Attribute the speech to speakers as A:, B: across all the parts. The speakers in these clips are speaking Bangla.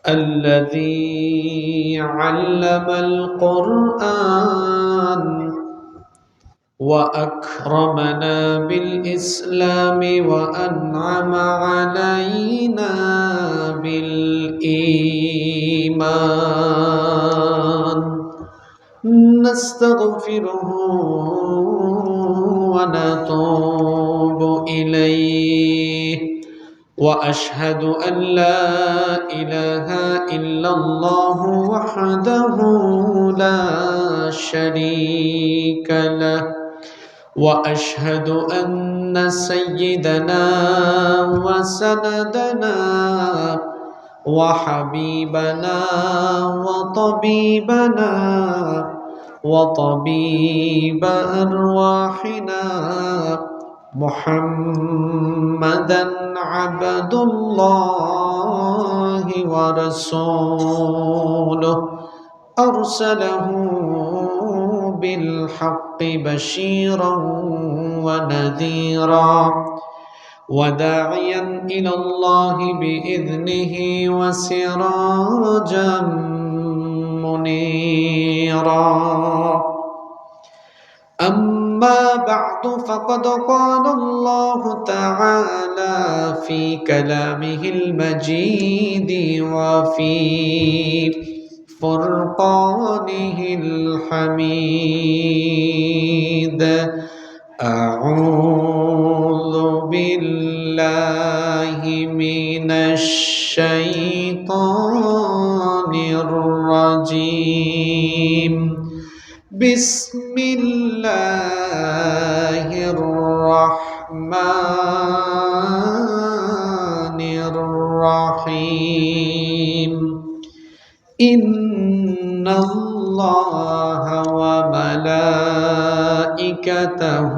A: الذي علم القرآن وأكرمنا بالإسلام وأنعم علينا بالإيمان. نستغفره ونتوب إليه، وأشهد أن لا إله إلا الله وحده لا شريك له، وأشهد أن سيدنا وسندنا وحبيبنا وطبيبنا وطبيب أرواحنا محمدا عبد الله ورسوله، أرسله بالحق بشيرا ونذيرا وداعيا إلى الله بإذنه وسراجا منيرا. أما بعد، فقد قال الله تعالى في كلامه المجيد وفي فرقانه الحميد: أعوذ بالله من الشيطان الرجيم. بسم الله الرحمن الرحيم. إن الله وملائكته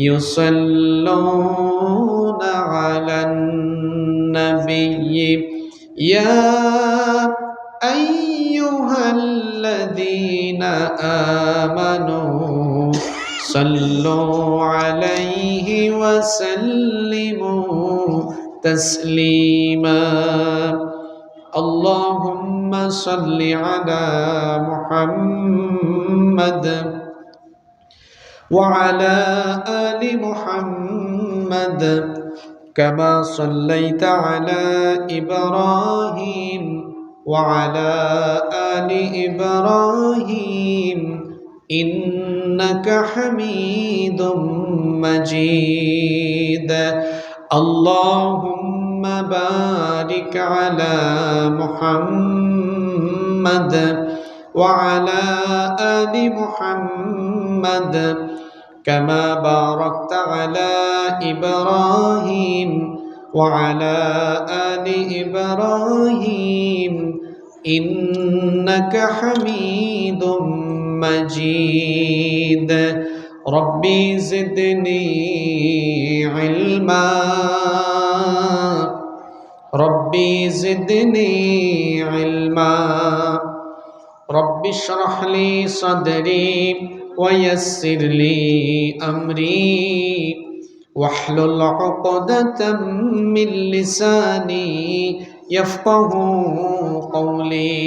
A: يصلون على النبي يا أيها الذين آمنوا صلوا عليه وسلموا تسليما. اللهم صل على محمد وعلى آل محمد كما صليت على إبراهيم وعلى آل إبراهيم إنك حميد مجيد. اللهم بارك على محمد وعلى آل محمد كما باركت على إبراهيم وعلى آل إبراهيم إنك حميد مجيد. ربي زدني علما، ربي زدني علما. رب اشرح لي صدري ويسر لي أمري واحلل عقدة من لساني يفقه قولي.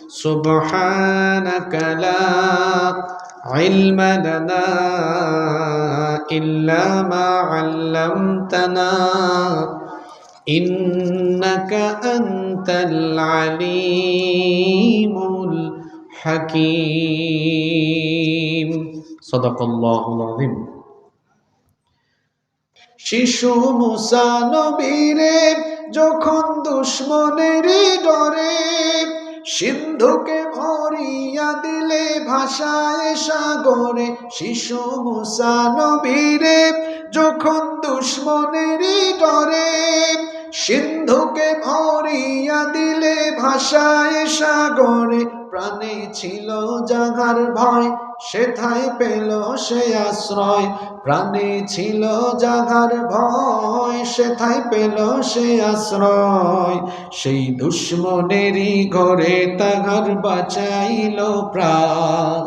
A: سبحانك لا علم لنا إلا ما علمتنا إنك أنت العليم الحكيم। صدق الله العظيم। শিশু মুসা নবীরে যখন দুশ্মনের ডরে সিন্ধুকে ভরিয়া দিলে ভাষায় সাগরে। শিশু মুসা নবীরে যখন দুশ্মনের ডরে সিন্ধুকে ভরিয়া দিলে ভাষায় সাগরে। প্রাণে ছিল যাহার ভয় সেথায় পেল সে আশ্রয়। প্রাণে ছিল যাহার ভয় সেথায় পেল সে আশ্রয়। সেই দুশ্মনেরই ঘরে তাহার বাঁচাইল প্রাণ।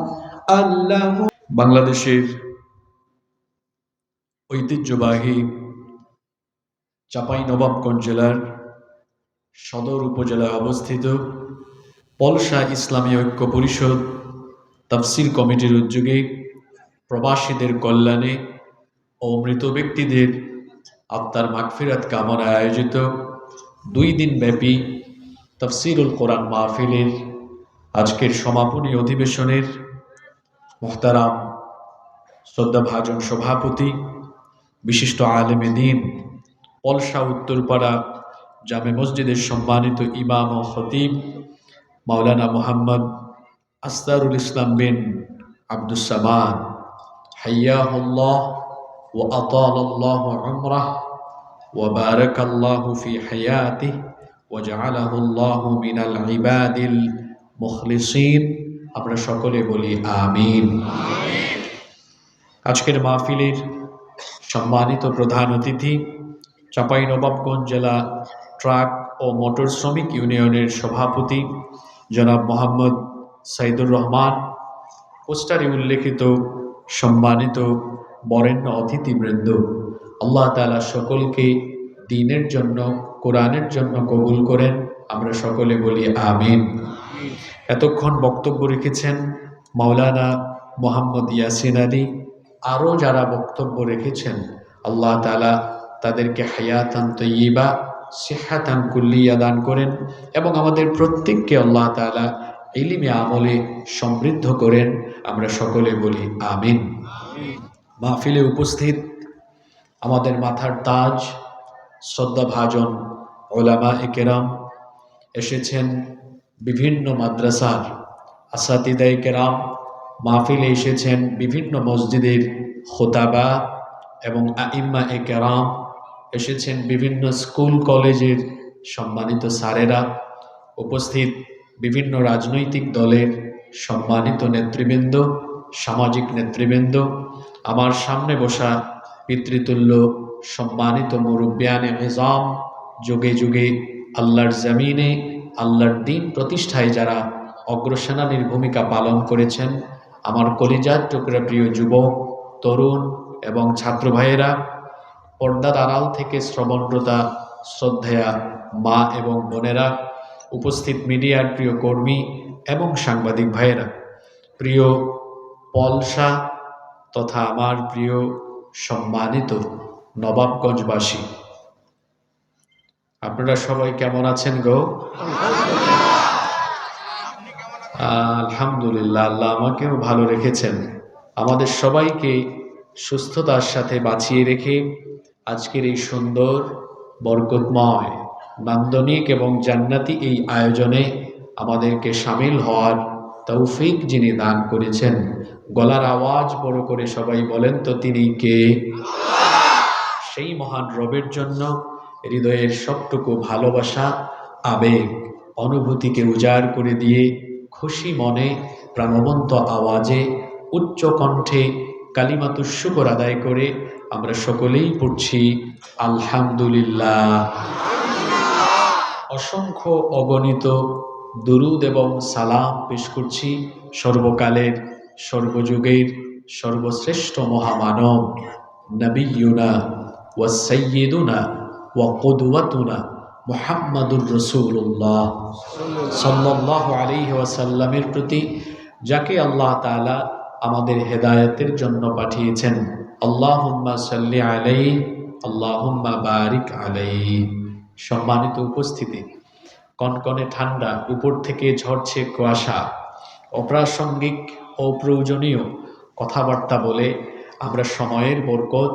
A: আল্লাহ। বাংলাদেশের ঐতিহ্যবাহী চাঁপাইনবাবগঞ্জ জেলার সদর উপজেলায় অবস্থিত পলসা ইসলামী ঐক্য পরিষদ তাফসির কমিটির উদ্যোগে প্রবাসীদের কল্যাণে ও মৃত ব্যক্তিদের আত্মার মাগফিরাত কামনায় আয়োজিত 2 দিন ব্যাপী তাফসিরুল কোরআন মাহফিলের আজকের সমাপনী অধিবেশনের মুহতারাম শ্রদ্ধাভাজন সভাপতি বিশিষ্ট আলেমে দ্বীন পলসা উত্তরপাড়া জামে মসজিদের সম্মানিত ইমাম ও খতিব মাওলানা মোহাম্মদ আসদারুল ইসলাম বিন আব্দুস সামাদ হাইয়াহুল্লাহ ওয়া আতালাল্লাহু উমরাহ ওয়া বারাকাল্লাহু ফি হায়াতিহি ওয়া জাআলাহুল্লাহু মিনাল ইবাদিল মুখলিসিন। আমরা সকলে বলি আমিন। আজকের মাহফিলের সম্মানিত প্রধান অতিথি চাঁপাইনবাবগঞ্জ জেলা ট্রাক ও মোটর শ্রমিক ইউনিয়নের সভাপতি জনাব মোহাম্মদ সাইদুর রহমান, পোস্টারে উল্লেখিত সম্মানিত বরেণ্য অতিথিবৃন্দ, আল্লাহ তাআলা সকলকে দ্বীনের জন্য কোরআনের জন্য কবুল করেন। আমরা সকলে বলি আমিন। এতক্ষণ বক্তব্য রেখেছেন মাওলানা মোহাম্মদ ইয়াসিন আলী, আরও যারা বক্তব্য রেখেছেন আল্লাহ তাআলা তাদেরকে হায়াতান তয়্যিবা সিহাতান কুল্লিয়া দান করেন এবং আমাদের প্রত্যেককে আল্লাহ তাআলা ইলমে আমলে সমৃদ্ধ করেন। আমরা সকলে বলি আমিন। মাহফিলে উপস্থিত আমাদের মাথার তাজ শ্রদ্ধাভাজন উলামায়ে কেরাম, এসেছেন বিভিন্ন মাদ্রাসার আসাতিদায়ে কেরাম, মাহফিলে এসেছেন বিভিন্ন মসজিদের খোতাবা এবং আইম্মায়ে কেরাম, এসেছেন বিভিন্ন স্কুল কলেজের সম্মানিত স্যারেরা, উপস্থিত বিভিন্ন রাজনৈতিক দলের সম্মানিত নেতৃবৃন্দ, সামাজিক নেতৃবৃন্দ, আমার সামনে বসা পিতৃতুল্য সম্মানিত মুরব্বিয়ানে নিজাম, যুগে যুগে আল্লাহর জমিনে আল্লাহর দ্বীন প্রতিষ্ঠায় যারা অগ্রসেনানীর ভূমিকা পালন করেছেন, আমার কলিজার টুকরা প্রিয় যুবক, তরুণ এবং ছাত্র ভাইয়েরা, পর্দার আড়াল থেকে শ্রবণরতা শ্রদ্ধেয়া মা এবং বোনেরা, উপস্থিত মিডিয়ার প্রিয় কর্মী এবং সাংবাদিক ভাইয়েরা, প্রিয় পলসা তথা আমার প্রিয় সম্মানিত নবাবগঞ্জবাসী, আপনারা সবাই কেমন আছেন গো? আলহামদুলিল্লাহ, আল্লাহ আমাকেও ভালো রেখেছেন। আমাদের সবাইকে সুস্থতার সাথে বাঁচিয়ে রেখে আজকের এই সুন্দর বরকতময় নান্দনিক এবং জান্নাতি এই আয়োজনে আমাদেরকে সামিল হওয়ার তৌফিক যিনি দান করেছেন, গলার আওয়াজ বড় করে সবাই বলেন তো তিনি কে? সেই মহান রবের জন্য হৃদয়ের সবটুকু ভালোবাসা, আবেগ, অনুভূতিকে উজাড় করে দিয়ে খুশি মনে প্রাণবন্ত আওয়াজে উচ্চ কণ্ঠে কালিমাতুশ শুকর আদায় করে আমরা সকলেই পড়ছি আলহামদুলিল্লাহ। অসংখ্য অগণিত দুরুদ এবং সালাম পেশ করছি সর্বকালের সর্বযুগের সর্বশ্রেষ্ঠ মহামানব নবিয়ুনা ওয়া সাইয়্যিদুনা ওয়া কুদওয়াতুনা মুহাম্মাদুর রাসূলুল্লাহ সাল্লাল্লাহু আলাইহি ওয়াসাল্লামের প্রতি, যাকে আল্লাহ তাআলা আমাদের হেদায়েতের জন্য পাঠিয়েছেন। আল্লাহুম্মা সাল্লি আলাইহি আল্লাহুম্মা বারিক আলাইহি। সম্মানিত উপস্থিতি, কনকনে ঠান্ডা, উপর থেকে ঝরছে কুয়াশা, অপ্রাসঙ্গিক অপ্রয়োজনীয় কথাবার্তা বলে আমরা সময়ের বরকত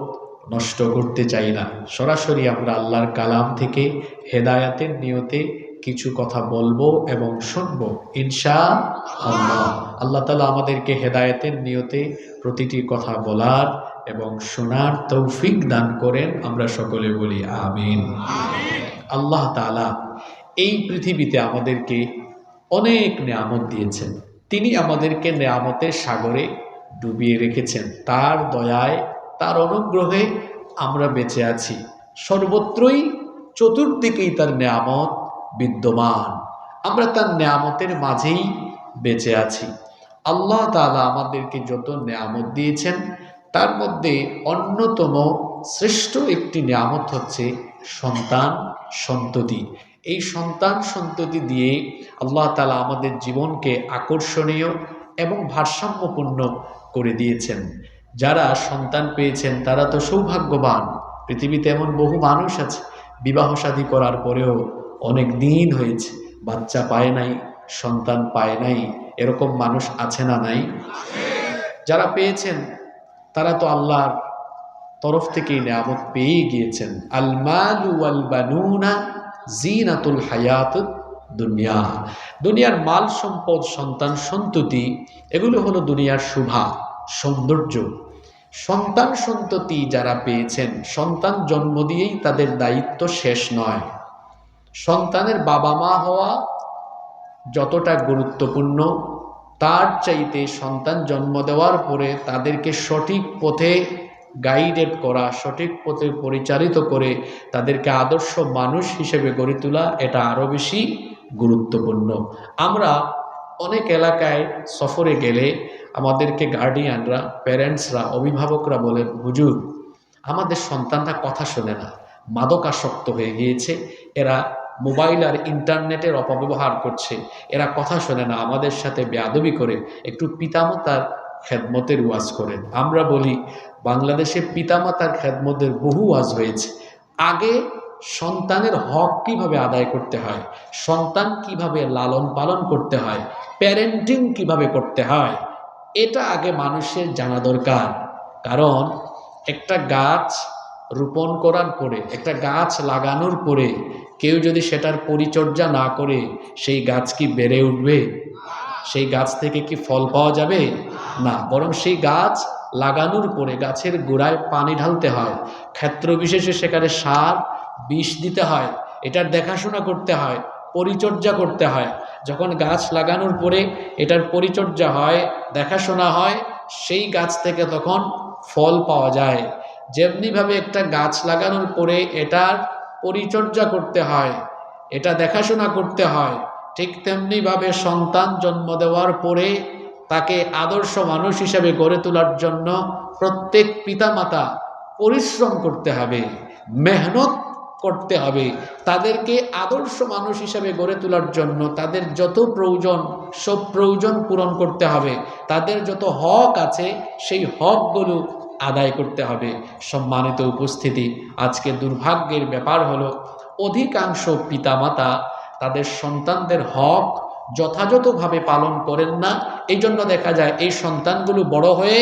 A: নষ্ট করতে চাই না। সরাসরি আমরা আল্লাহর কালাম থেকে হেদায়াতের নিয়তে কিছু কথা বলবো এবং শুনবো ইনশাআল্লাহ। আল্লাহ তাআলা আমাদেরকে হেদায়েতের নিয়তে প্রতিটি কথা বলার এবং শোনার তৌফিক দান করেন। আমরা সকলে বলি আমিন। আল্লাহ তাআলা এই পৃথিবীতে আমাদেরকে অনেক নেয়ামত দিয়েছেন। তিনি আমাদেরকে নেয়ামতের সাগরে ডুবিয়ে রেখেছেন। তার দয়ায়, তার অনুগ্রহে আমরা বেঁচে আছি। সর্বত্রই চতুর্দিকেই তার নেয়ামত বিদ্যমান। আমরা তার নেয়ামতের মাঝেই বেঁচে আছি। আল্লাহ তাআলা আমাদেরকে যত নেয়ামত দিয়েছেন তার মধ্যে অন্যতম শ্রেষ্ঠ একটি নিয়ামত হচ্ছে সন্তান সন্ততি। এই সন্তান সন্ততি দিয়ে আল্লাহ তাআলা আমাদের জীবনকে আকর্ষণীয় এবং ভারসাম্যপূর্ণ করে দিয়েছেন। যারা সন্তান পেয়েছেন তারা তো সৌভাগ্যবান। পৃথিবীতে এমন বহু মানুষ আছে বিবাহ শাদী করার পরেও অনেক দিন হয়েছে, বাচ্চা পায় নাই, সন্তান পায় নাই। এরকম মানুষ আছে না নাই? যারা পেয়েছেন তারা তো আল্লাহর তরফ থেকেই নিয়ামত পেয়ে গিয়েছেন। আল মালু ওয়াল বানুনা জিনাতুল হায়াতুদ দুনিয়া। দুনিয়ার মাল সম্পদ, সন্তান সন্ততি, এগুলো হলো দুনিয়ার শোভা সৌন্দর্য। সন্তান সন্ততি যারা পেয়েছেন, সন্তান জন্ম দিয়েই তাদের দায়িত্ব শেষ নয়। সন্তানের বাবা মা হওয়া যতটা গুরুত্বপূর্ণ, তার চাইতে সন্তান জন্ম দেওয়ার পরে তাদেরকে সঠিক পথে গাইডেড করা, সঠিক পথে পরিচালিত করে তাদেরকে আদর্শ মানুষ হিসেবে গড়ে তোলা, এটা আরও বেশি গুরুত্বপূর্ণ। আমরা অনেক এলাকায় সফরে গেলে আমাদেরকে গার্ডিয়ানরা, প্যারেন্টসরা, অভিভাবকরা বলেন, হুজুর আমাদের সন্তানরা কথা শোনে না, মাদকাসক্ত হয়ে গিয়েছে, এরা মোবাইল আর ইন্টারনেটের অপব্যবহার করছে, এরা কথা শোনে না, আমাদের সাথে বেয়াদবি করে, একটু পিতামাতার খেদমতের ওয়াজ করেন। আমরা বলি বাংলাদেশে পিতামাতার খেদমতের বহু ওয়াজ হয়েছে। আগে সন্তানের হক কিভাবে আদায় করতে হয়, সন্তান কিভাবে লালন পালন করতে হয়, প্যারেন্টিং কিভাবে করতে হয়, এটা আগে মানুষের জানা দরকার। কারণ একটা গাছ রোপণ করার পরে, একটা গাছ লাগানোর পরে কেউ যদি সেটার পরিচর্যা না করে, সেই গাছ কি বেড়ে উঠবে? সেই গাছ থেকে কি ফল পাওয়া যাবে? না, বরং সেই গাছ লাগানোর পরে গাছের গোড়ায় পানি ঢালতে হয়, ক্ষেত্র বিশেষে সেখানে সার বিষ দিতে হয়, এটার দেখাশোনা করতে হয়, পরিচর্যা করতে হয়। যখন গাছ লাগানোর পরে এটার পরিচর্যা হয়, দেখাশোনা হয়, সেই গাছ থেকে তখন ফল পাওয়া যায়। যেমনিভাবে একটা গাছ লাগানোর পরে এটার পরিচর্যা করতে হয়, এটা দেখাশোনা করতে হয়, ঠিক তেমনিভাবে সন্তান জন্ম দেওয়ার পরে তাকে আদর্শ মানুষ হিসেবে গড়ে তোলার জন্য প্রত্যেক পিতামাতা পরিশ্রম করতে হবে, মেহনত করতে হবে। তাদেরকে আদর্শ মানুষ হিসেবে গড়ে তোলার জন্য তাদের যত প্রয়োজন, সব প্রয়োজন পূরণ করতে হবে। তাদের যত হক আছে সেই হকগুলো আদায় করতে হবে। সম্মানিত উপস্থিতি, আজকে দুর্ভাগ্যের ব্যাপার হলো অধিকাংশ পিতামাতা তাদের সন্তানদের হক যথাযথভাবে পালন করেন না। এই জন্য দেখা যায় এই সন্তানগুলো বড় হয়ে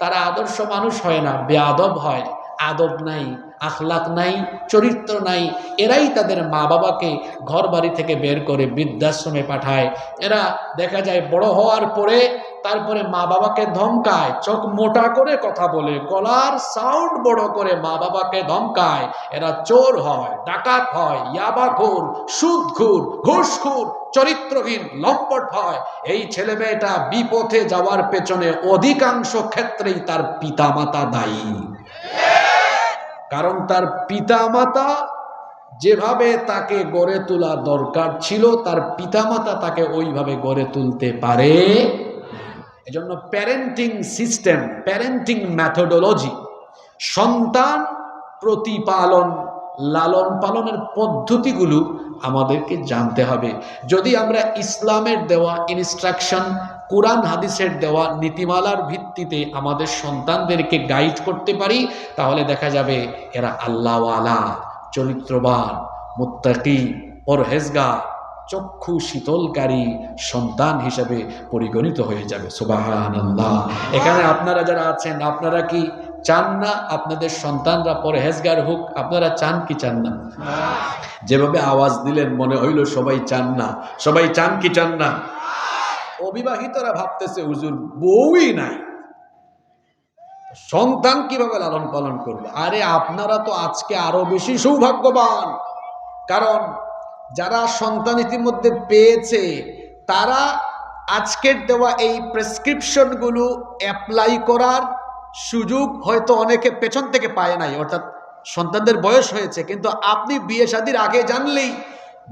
A: তারা আদর্শ মানুষ হয় না, বেয়াদব হয়। আদব নাই, আখলাক নাই, চরিত্র নাই। এরাই তাদের মা বাবাকে ঘর বাড়ি থেকে বের করে বৃদ্ধাশ্রমে পাঠায়। এরা দেখা যায় বড় হওয়ার পরে তারপরে মা বাবাকে ধমকায়, চোখ মোটা করে কথা বলে, গলার সাউন্ড বড় করে মা বাবাকে ধমকায়। এরা চোর হয়, ডাকাত হয়, ইয়াবাখোর, সুদখোর, ঘুষখোর, চরিত্রহীন, লম্পট হয়। এই ছেলে মেয়েটা বিপথে যাওয়ার পেছনে অধিকাংশ ক্ষেত্রেই তার পিতামাতা দায়ী। কারণ তার পিতামাতা যেভাবে তাকে গড়ে তোলা দরকার ছিল, তার পিতামাতা তাকে ওইভাবে গড়ে তুলতে পারে। এজন্য প্যারেন্টিং সিস্টেম, প্যারেন্টিং মেথোডোলজি, সন্তান প্রতিপালন, লালন পালনের পদ্ধতিগুলো আমাদেরকে জানতে হবে। যদি আমরা ইসলামের দেওয়া ইনস্ট্রাকশন, কোরআন হাদিসের দেওয়া নীতিমালার ভিত্তিতে আমাদের সন্তানদেরকে গাইড করতে পারি, তাহলে দেখা যাবে এরা আল্লাহওয়ালা, চরিত্রবান, মুত্তাকি, পরহেজগার, চক্ষু শীতলকারী সন্তান হিসেবে পরিগণিত হয়ে যাবে। সুবহানাল্লাহ। এখানে আপনারা যারা আছেন, আপনারা কি চান না আপনাদের সন্তানরা পরহেজগার হোক? আপনারা চান কি চান না? যেভাবে আওয়াজ দিলেন মনে হইল সবাই চান না। সবাই চান কি চান না? অবিবাহিতরা ভাবতেছে হুজুর বউই নাই, সন্তান কিভাবে লালন পালন করবে? আরে আপনারা তো আজকে আরো বেশি সৌভাগ্যবান। কারণ যারা সন্তান ইতিমধ্যে পেয়েছে তারা আজকের দেওয়া এই প্রেসক্রিপশনগুলো অ্যাপ্লাই করার সুযোগ হয়তো অনেকে পেছন থেকে পায় নাই, অর্থাৎ সন্তানদের বয়স হয়েছে, কিন্তু আপনি বিয়ে শাদীর আগে জানলেই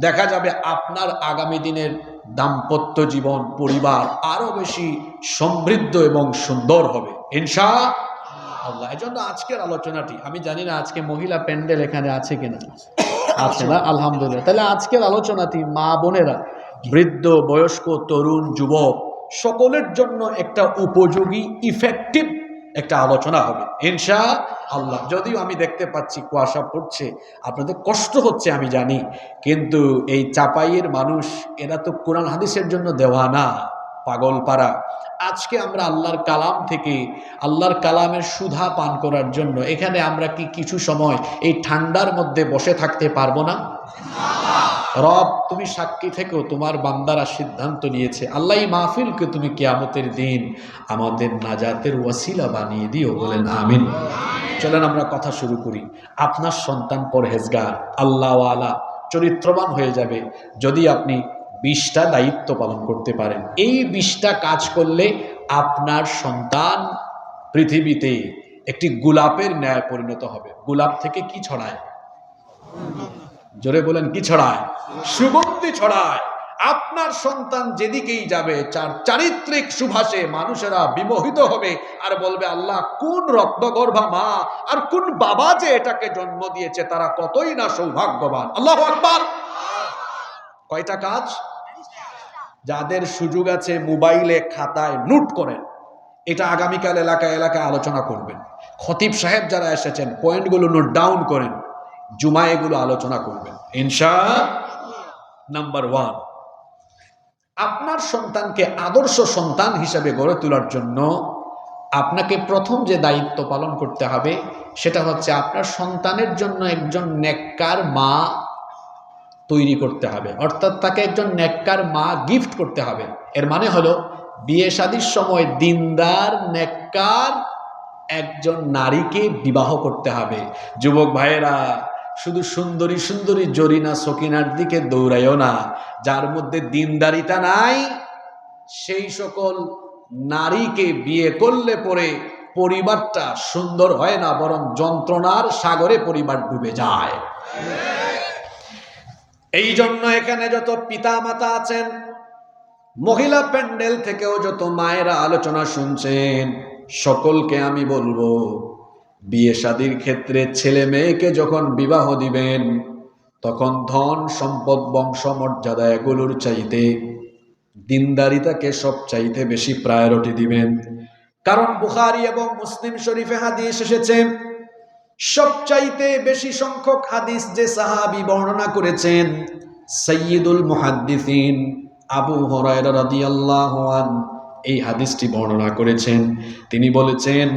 A: দেখা যাবে আপনার আগামী দিনের দাম্পত্য জীবন, পরিবার আরো বেশি সমৃদ্ধ এবং সুন্দর হবে ইনশাআল্লাহ। আল্লাহ। এজন্য আজকের আলোচনাটি, আমি জানি না আজকে মহিলা প্যান্ডেল এখানে আছে কিনা, আছে না? আলহামদুলিল্লাহ। তাহলে আজকের আলোচনাটি মা বোনেরা, বৃদ্ধ, বয়স্ক, তরুণ, যুবক সকলের জন্য একটা উপযোগী, ইফেক্টিভ একটা আলোচনা হবে ইনশাআল্লাহ। যদিও আমি দেখতে পাচ্ছি কুয়াশা পড়ছে, আপনাদের কষ্ট হচ্ছে আমি জানি, কিন্তু এই চাপাইয়ের মানুষ এরা তো কোরআন হাদিসের জন্য দেওয়া না, পাগল পাড়া। আজকে আমরা আল্লাহর কালাম থেকে, আল্লাহর কালামের সুধা পান করার জন্য এখানে আমরা কি কিছু সময় এই ঠান্ডার মধ্যে বসে থাকতে পারবো না? রব, তুমি সাক্ষী থেকেও তোমার বান্দারা সিদ্ধান্ত নিয়েছে, আল্লাহ এই মাহফিলকে তুমি কিয়ামতের দিন আমাদের নাজাতের ওয়াসিলা বানিয়ে দিও, বলেন আমিন। চলেন আমরা কথা শুরু করি। আপনার সন্তান পরহেজগার, আল্লাহওয়ালা, চরিত্রবান হয়ে যাবে যদি আপনি 20টা দায়িত্ব পালন করতে পারেন। এই 20টা কাজ করলে আপনার সন্তান পৃথিবীতে একটি গোলাপের ন্যায় পরিণত হবে। গোলাপ থেকে কি ছড়ায়? জোরে বলেন, কি ছড়ায়? সুগন্ধি ছড়ায়। আপনার সন্তান যেদিকেই যাবে চারিত্রিক সুভাষে মানুষেরা বিমোহিত হবে আর বলবে, আল্লাহ, কোন রক্তগর্ভা মা আর কোন বাবা যে এটাকে জন্ম দিয়েছে, তারা কতই না সৌভাগ্যবান। আল্লাহু আকবার। কয়টা কাজ? যাদের সুযোগ আছে মোবাইলে খাতায় নোট করেন, এটা আগামীকাল এলাকায় এলাকায় আলোচনা করবেন। খতিব সাহেব যারা এসেছেন পয়েন্টগুলো নোট ডাউন করেন, জুমায় এগুলো আলোচনা করবেন ইনশাআল্লাহ। নাম্বার 1, আপনার সন্তানকে আদর্শ সন্তান হিসেবে গড়ে তোলার জন্য আপনাকে প্রথম যে দায়িত্ব পালন করতে হবে সেটা হচ্ছে আপনার সন্তানের জন্য একজন নেককার মা তৈরি করতে হবে, অর্থাৎ তাকে একজন নেককার মা গিফট করতে হবে। এর মানে হলো বিয়ে শাদীর সময় দিনদার নেককার একজন নারীকে বিবাহ করতে হবে। যুবক ভাইয়েরা, শুধু সুন্দরী সুন্দরী জরিনা সকিনার দিকে দৌড়াইও না, যার মধ্যে দিনদারিতা নাই সেই সকল নারীকে বিয়ে করলে পরে পরিবারটা সুন্দর হয় না, বরং যন্ত্রণার সাগরে পরিবার ডুবে যায়। এই জন্য এখানে যত পিতা মাতা আছেন, মহিলা প্যান্ডেল থেকেও যত মায়েরা আলোচনা শুনছেন, সকলকে আমি বলবো, বিয়ে শাদীর ক্ষেত্রে ছেলে মেয়েকে যখন বিবাহ দিবেন তখন ধন সম্পদ বংশ মর্যাদা এগুলোর চাইতে দিনদারিতাকে সব চাইতে বেশি প্রায়োরিটি দিবেন। কারণ বুখারী এবং মুসলিম শরীফে হাদিস এসেছে, সবচাইতে বেশি সংখ্যক হাদিস যে সাহাবী বর্ণনা করেছেন, সাইয়্যিদুল মুহাদ্দিসিন আবু হুরায়রা রাদিয়াল্লাহু আনহু এই হাদিসটি বর্ণনা করেছেন। তিনি বলেছেন,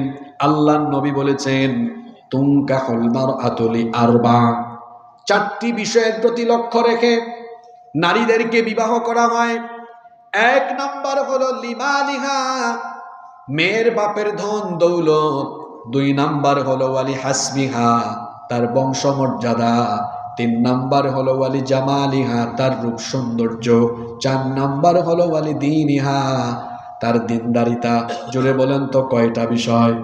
A: আল্লাহর নবী বলেছেন, তুনকাহুল মারআতু লিআরবা, 4টি বিষয়ের প্রতি লক্ষ্য রেখে নারীদেরকে বিবাহ করা হয়। 1 নাম্বার হলো লিমালিহা, মেয়ের বাপের ধন দৌলত। 2 নাম্বার হলো ওয়ালি হাসবিহা, তার বংশমর্যাদা। 3 নাম্বার হলো ওয়ালি জামালিহা, তার রূপ সৌন্দর্য। 4 নাম্বার হলো ওয়ালি দীনিহা, তার দিনদারিতা। জোরে বলেন তো কয়টা বিষয়?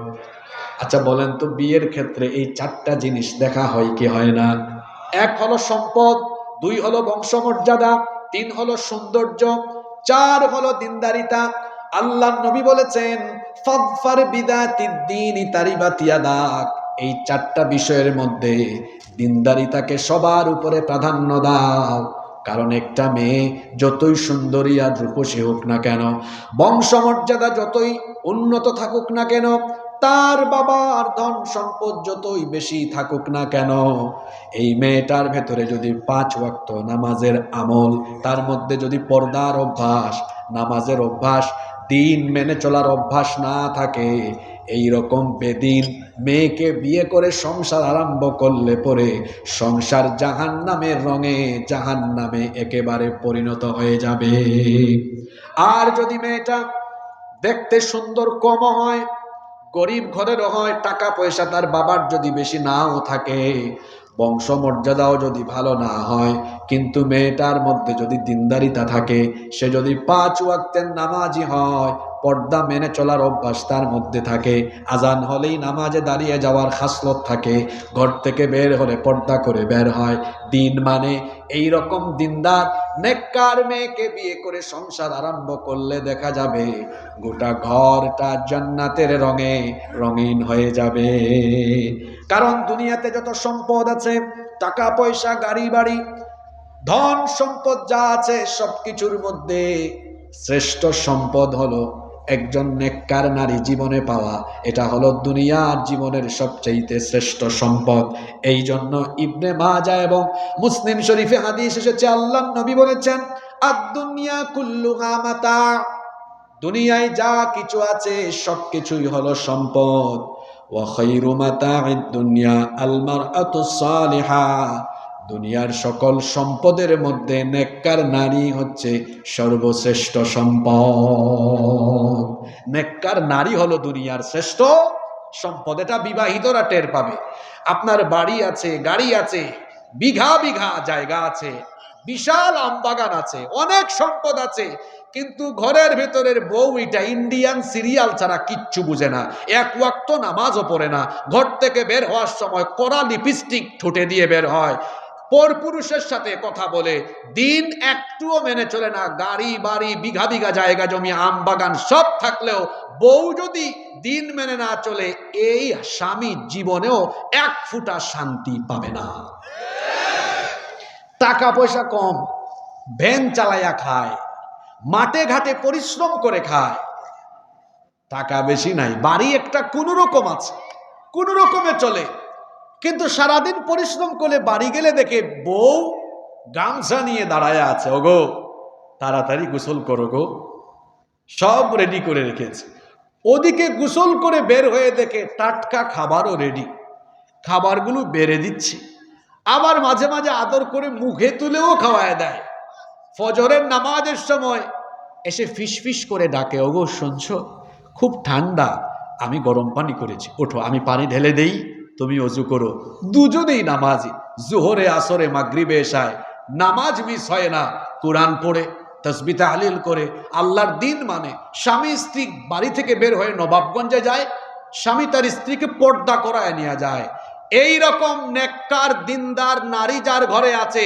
A: আচ্ছা বলেন তো, বিয়ের ক্ষেত্রে এই 4টা জিনিস দেখা হয় কি হয় না? 1 হলো সম্পদ, 2 হলো বংশমর্যাদা, 3 হলো সৌন্দর্য, 4 হলো দিনদারিতা। আল্লাহর নবী বলেছেন, ফাযফার বিদাতিদ দীনি তারিবাত ইয়াদাক, এই 4টা বিষয়ের মধ্যে দিনদারিতাকে সবার উপরে প্রাধান্য দাও। কারণ একটা মেয়ে যতই সুন্দরী আর রূপসী হোক না কেন, বংশমর্যাদা যতই উন্নত থাকুক না কেন, তার বাবার ধন সম্পদ যতই বেশি থাকুক না কেন, এই মেয়েটার ভেতরে যদি 5 ওয়াক্ত নামাজের আমল, তার মধ্যে যদি পর্দার অভ্যাস, নামাজের অভ্যাস, দিন মেনে চলার অভ্যাস না থাকে, এই রকম বেদিন মেয়েকে বিয়ে করে সংসার আরম্ভ করলে পরে সংসার জাহান্নামের রঙে, জাহান্নামে একেবারে পরিণত হয়ে যাবে। আর যদি মেয়েটা দেখতে সুন্দর কম হয়, গরিব ঘরেরও হয়, টাকা পয়সা তার বাবার যদি বেশি নাও থাকে, বংশমর্যাদাও যদি ভালো না হয়, কিন্তু মেয়েটার মধ্যে যদি দিনদারিতা থাকে, সে যদি 5 ওয়াক্তের নামাজি হয়, পর্দা মেনে চলার অভ্যাস তার মধ্যে থাকে, আজান হলেই নামাজে দাঁড়িয়ে যাওয়ার খাসলত থাকে, ঘর থেকে বের হলে পর্দা করে বের হয়, দিন মানে এই রকম দিনদার নেককার মেয়েকে বিয়ে করে সংসার আরম্ভ করলে দেখা যাবে গোটা ঘরটা জান্নাতের রঙে রঙিন হয়ে যাবে। কারণ দুনিয়াতে যত সম্পদ আছে, টাকা পয়সা, গাড়ি বাড়ি, ধন সম্পদ যা আছে, সবকিছুর মধ্যে শ্রেষ্ঠ সম্পদ হলো একজন নেককার নারী জীবনে পাওয়া। এটা হলো দুনিয়ার জীবনের সবচেয়ে শ্রেষ্ঠ সম্পদ। এই জন্য ইবনে মাজাহ এবং মুসলিম শরীফে হাদিস এসেছে, আল্লাহর নবী বলেছেন, আদ-দুনিয়া কুল্লুহা মাতা, দুনিয়ায় যা কিছু আছে সবকিছুই হলো সম্পদ। ওয়া খায়রু মাতা'আদ দুনিয়া আল মারআতুস সালিহা, দুনিয়ার সকল সম্পদের মধ্যে নেককার নারী হচ্ছে সর্বশ্রেষ্ঠ সম্পদ। নেককার নারী হলো দুনিয়ার শ্রেষ্ঠ সম্পদ। এটা বিবাহিতরা টের পাবে। আপনার বাড়ি আছে, গাড়ি আছে, বিঘা বিঘা জায়গা আছে, বিশাল আমবাগান আছে, অনেক সম্পদ আছে, কিন্তু ঘরের ভেতরের বউ এটা ইন্ডিয়ান সিরিয়াল ছাড়া কিচ্ছু বুঝে না, এক ওয়াক্ত নামাজও পড়ে না, ঘর থেকে বের হওয়ার সময় কড়া লিপস্টিক ঠোঁটে দিয়ে বের হয়, পরপুরুষের সাথে কথা বলে, দিন একটুও মেনে চলে না। গাড়ি বাড়ি, বিঘা বিঘা জায়গা জমি, আম বাগান সব থাকলেও বউ যদি দিন মেনে না চলে, এই স্বামী জীবনেও এক ফুটা শান্তি পাবে না। টাকা পয়সা কম, ভ্যান চালাইয়া খায়, মাঠে ঘাটে পরিশ্রম করে খায়, টাকা বেশি নাই, বাড়ি একটা কোনো রকম আছে, কোনো রকমে চলে, কিন্তু সারাদিন পরিশ্রম করে বাড়ি গেলে দেখে বউ গামছা নিয়ে দাঁড়ায় আছে, ওগো তাড়াতাড়ি গোসল করো গো, সব রেডি করে রেখেছে। ওদিকে গোসল করে বের হয়ে দেখে টাটকা খাবারও রেডি, খাবারগুলো বেড়ে দিচ্ছে, আবার মাঝে মাঝে আদর করে মুখে তুলেও খাওয়ায় দেয়। ফজরের নামাজের সময় এসে ফিস ফিস করে ডাকে, ওগো শুনছো, খুব ঠান্ডা, আমি গরম পানি করেছি, ওঠো আমি পানি ঢেলে দেই, তুমি অজু করো। দুজনেই নামাজি, জোহরে আসরে মাগরিবে এশায় নামাজ মিস হয় না, কোরআন পড়ে তাসবিহ তাহলিল করে আল্লাহর দিন মানে। স্বামী স্ত্রী বাড়ি থেকে বের হয়ে নবাবগঞ্জে যায়, স্বামী তার স্ত্রীকে পর্দা করায় নিয়ে যায়। এই রকম নেককার দিনদার নারী যার ঘরে আছে,